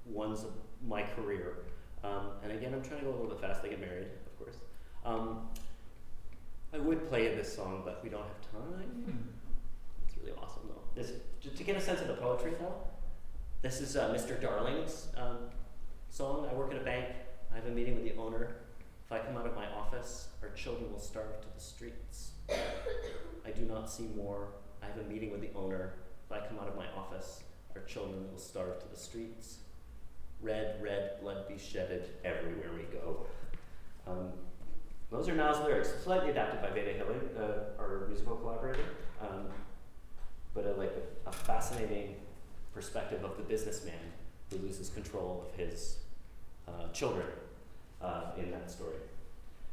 [SPEAKER 2] ones of my career. And again, I'm trying to go a little bit fast. I get married, of course. I would play this song, but we don't have time. It's really awesome, though. To get a sense of the poetry, though, this is Mr. Darling's song. I work at a bank. I have a meeting with the owner. If I come out of my office, our children will starve to the streets. I do not see more. I have a meeting with the owner. If I come out of my office, our children will starve to the streets. Red, red blood be shedded everywhere we go. Those are Niall's lyrics, slightly adapted by Veda Hillig, our musical collaborator, but a fascinating perspective of the businessman who loses control of his children in that story.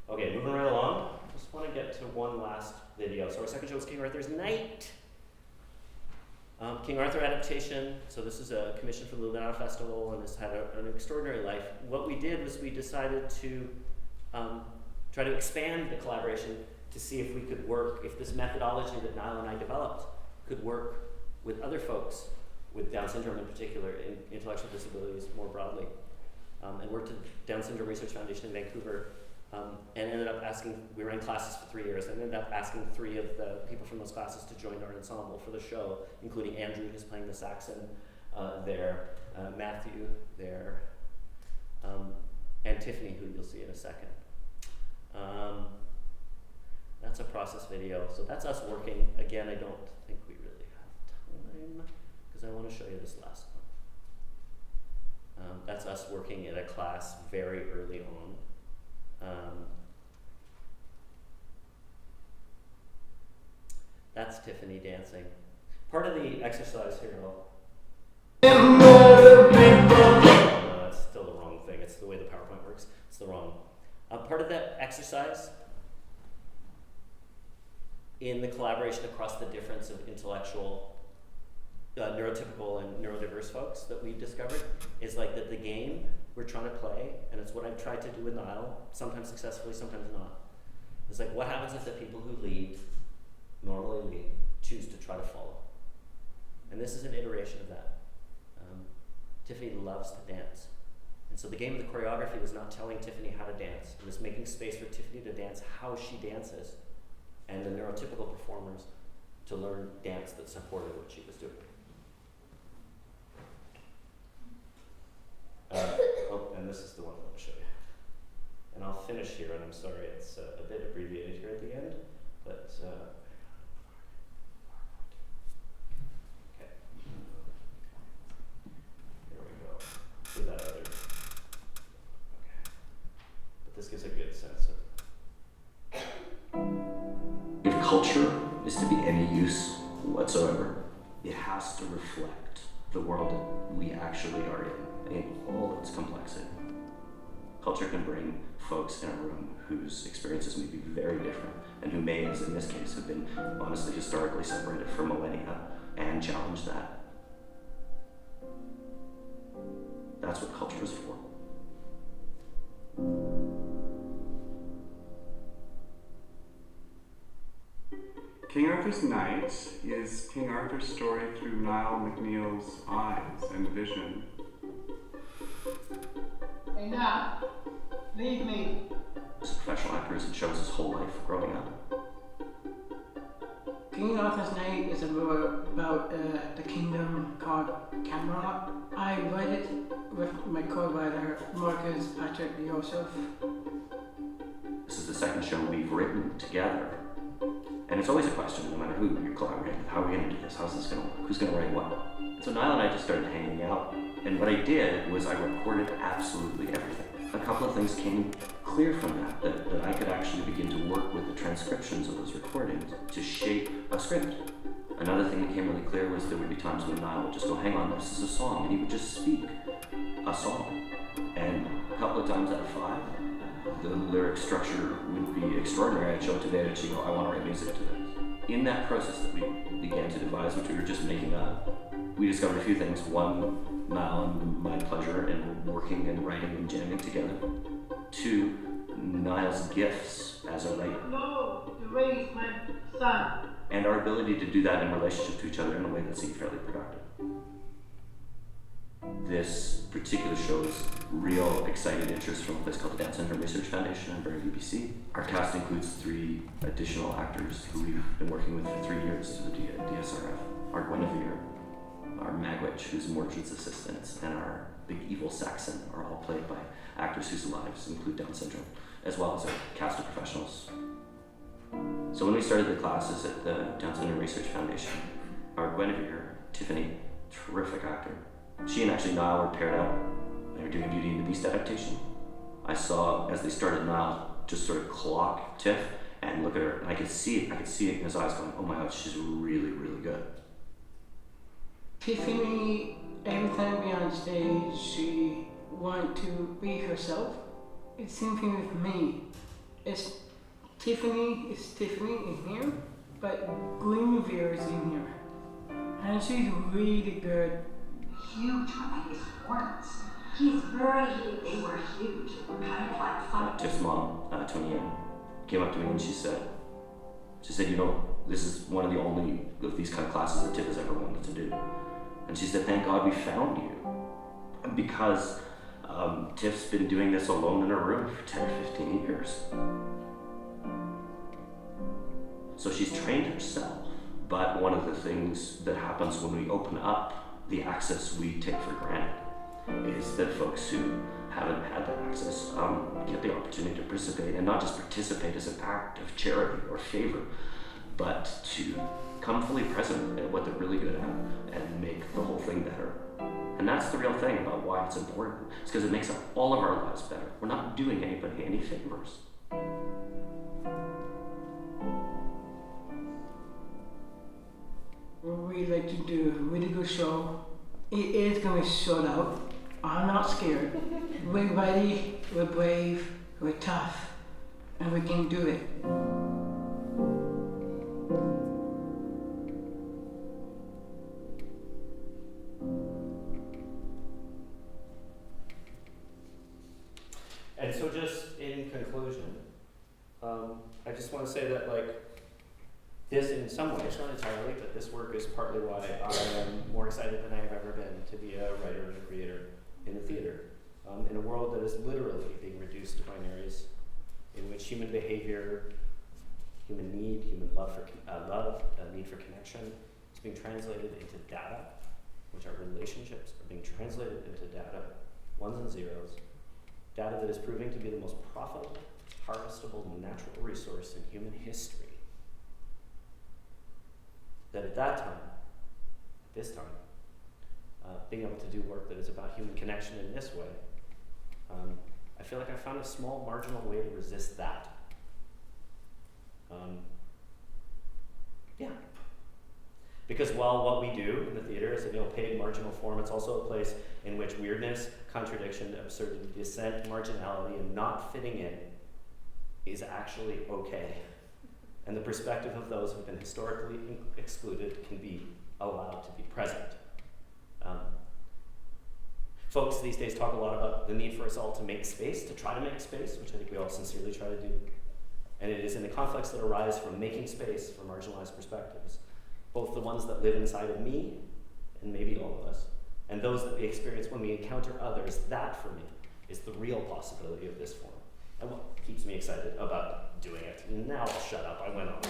[SPEAKER 2] Okay, moving right along. Just want to get to one last video. So our second show is King Arthur's Knight. King Arthur adaptation. So this is a commission for the Lunar Festival, and this had an extraordinary life. What we did was we decided to try to expand the collaboration to see if we could work, if this methodology that Niall and I developed could work with other folks with Down syndrome in particular, and intellectual disabilities more broadly. And worked at Down Syndrome Research Foundation in Vancouver, and ended up asking, we ran classes for 3 years, and ended up asking 3 of the people from those classes to join our ensemble for the show, including Andrew, who's playing the Saxon there, Matthew there, and Tiffany, who you'll see in a second. That's a process video. So that's us working. Again, I don't think we really have time, because I want to show you this last one. That's us working in a class very early on. That's Tiffany dancing. Part of the exercise here, no, that's still the wrong thing. It's the way the PowerPoint works. It's the wrong. Part of that exercise in the collaboration across the difference of intellectual, neurotypical and neurodiverse folks that we discovered is like that the game we're trying to play, and it's what I've tried to do with Niall, sometimes successfully, sometimes not. It's like what happens if the people who lead, normally lead, choose to try to follow. And this is an iteration of that. Tiffany loves to dance. And so the game of the choreography was not telling Tiffany how to dance. It was making space for Tiffany to dance how she dances, and the neurotypical performers to learn dance that supported what she was doing. And this is the one I want to show you. And I'll finish here, and I'm sorry it's a bit abbreviated here at the end, but okay. Here we go. Do that other. Okay. But this gives a good sense of.
[SPEAKER 7] If culture is to be any use whatsoever, it has to reflect the world that we actually are in all its complexity. Culture can bring folks in a room whose experiences may be very different, and who may, as in this case, have been honestly historically separated for millennia, and challenge that. That's what culture is for.
[SPEAKER 3] King Arthur's Knight is King Arthur's story through Niall McNeill's eyes and vision.
[SPEAKER 8] Hey now, leave me.
[SPEAKER 7] As a professional actor, it shows his whole life growing up.
[SPEAKER 8] King Arthur's Knight is about the kingdom called Camelot. I write it with my co-writer Marcus Youssef.
[SPEAKER 7] This is the second show we've written together. And it's always a question, no matter who you're collaborating with. How are we going to do this? How's this going to work? Who's going to write what? So Niall and I just started hanging out. And what I did was I recorded absolutely everything. A couple of things came clear from that I could actually begin to work with the transcriptions of those recordings to shape a script. Another thing that came really clear was there would be times when Niall would just go, hang on, this is a song, and he would just speak a song. And a couple of times out of 5, the lyric structure would be extraordinary. I'd show it to David, and she'd go, I want to write music to this. In that process that we began to devise, which we were just making up, we discovered a few things. One, Niall and my pleasure in working and writing and jamming together. 2, Niall's gifts as a writer.
[SPEAKER 8] No, to raise my son.
[SPEAKER 7] And our ability to do that in relationship to each other in a way that seemed fairly productive. This particular shows real excited interest from a place called the Banff Centre Research Foundation in Banff, BC. Our cast includes 3 additional actors who we've been working with for 3 years through the DSRF. Our Guinevere, our Magwitch, who's Mordred's assistant, and our big evil Saxon are all played by actors whose lives include Down syndrome, as well as a cast of professionals. So when we started the classes at the Down Syndrome Research Foundation, our Guinevere, Tiffany, terrific actor, she and actually Niall were paired up. They were doing a Beauty and the Beast adaptation. I saw, as they started, Niall just sort of clock Tiff and look at her, and I could see it in his eyes going, oh my God, she's really, really good.
[SPEAKER 8] Tiffany, every time we on stage, she wanted to be herself. it's same thing with me. It's Tiffany in here, but Greenville is in here. And she's really good.
[SPEAKER 6] Huge on his horns. He's very huge. They were huge. Kind of like fun.
[SPEAKER 7] Tiff's mom, Tony Ann, came up to me and she said, this is one of the only of these kind of classes that Tiff has ever wanted to do. And she said, thank God we found you. Because Tiff's been doing this alone in her room for 10 or 15 years. So she's trained herself, but one of the things that happens when we open up the access we take for granted is that folks who haven't had that access get the opportunity to participate, and not just participate as an act of charity or favor, but to come fully present at what they're really good at and make the whole thing better. And that's the real thing about why it's important. It's because it makes all of our lives better. We're not doing anybody any favors.
[SPEAKER 8] We'd like to do a really good show. It is going to be sold out. I'm not scared. We're ready, we're brave, we're tough, and we can do it.
[SPEAKER 2] And so just in conclusion, I just want to say that this in some ways, not entirely, but this work is partly why I am more excited than I have ever been to be a writer and a creator in the theater. In a world that is literally being reduced to binaries, in which human behavior, human need, human love, need for connection is being translated into data, which our relationships are being translated into data, ones and zeros, data that is proving to be the most profitable, harvestable natural resource in human history. That at this time, being able to do work that is about human connection in this way, I feel like I found a small marginal way to resist that. Because while what we do in the theater is an ill-paid marginal form, it's also a place in which weirdness, contradiction, absurdity, dissent, marginality, and not fitting in is actually okay. And the perspective of those who have been historically excluded can be allowed to be present. Folks these days talk a lot about the need for us all to make space, to try to make space, which I think we all sincerely try to do. And it is in the conflicts that arise from making space for marginalized perspectives, both the ones that live inside of me, and maybe all of us, and those that we experience when we encounter others. That, for me, is the real possibility of this form, and what keeps me excited about doing it. And now I'll shut up, I went on.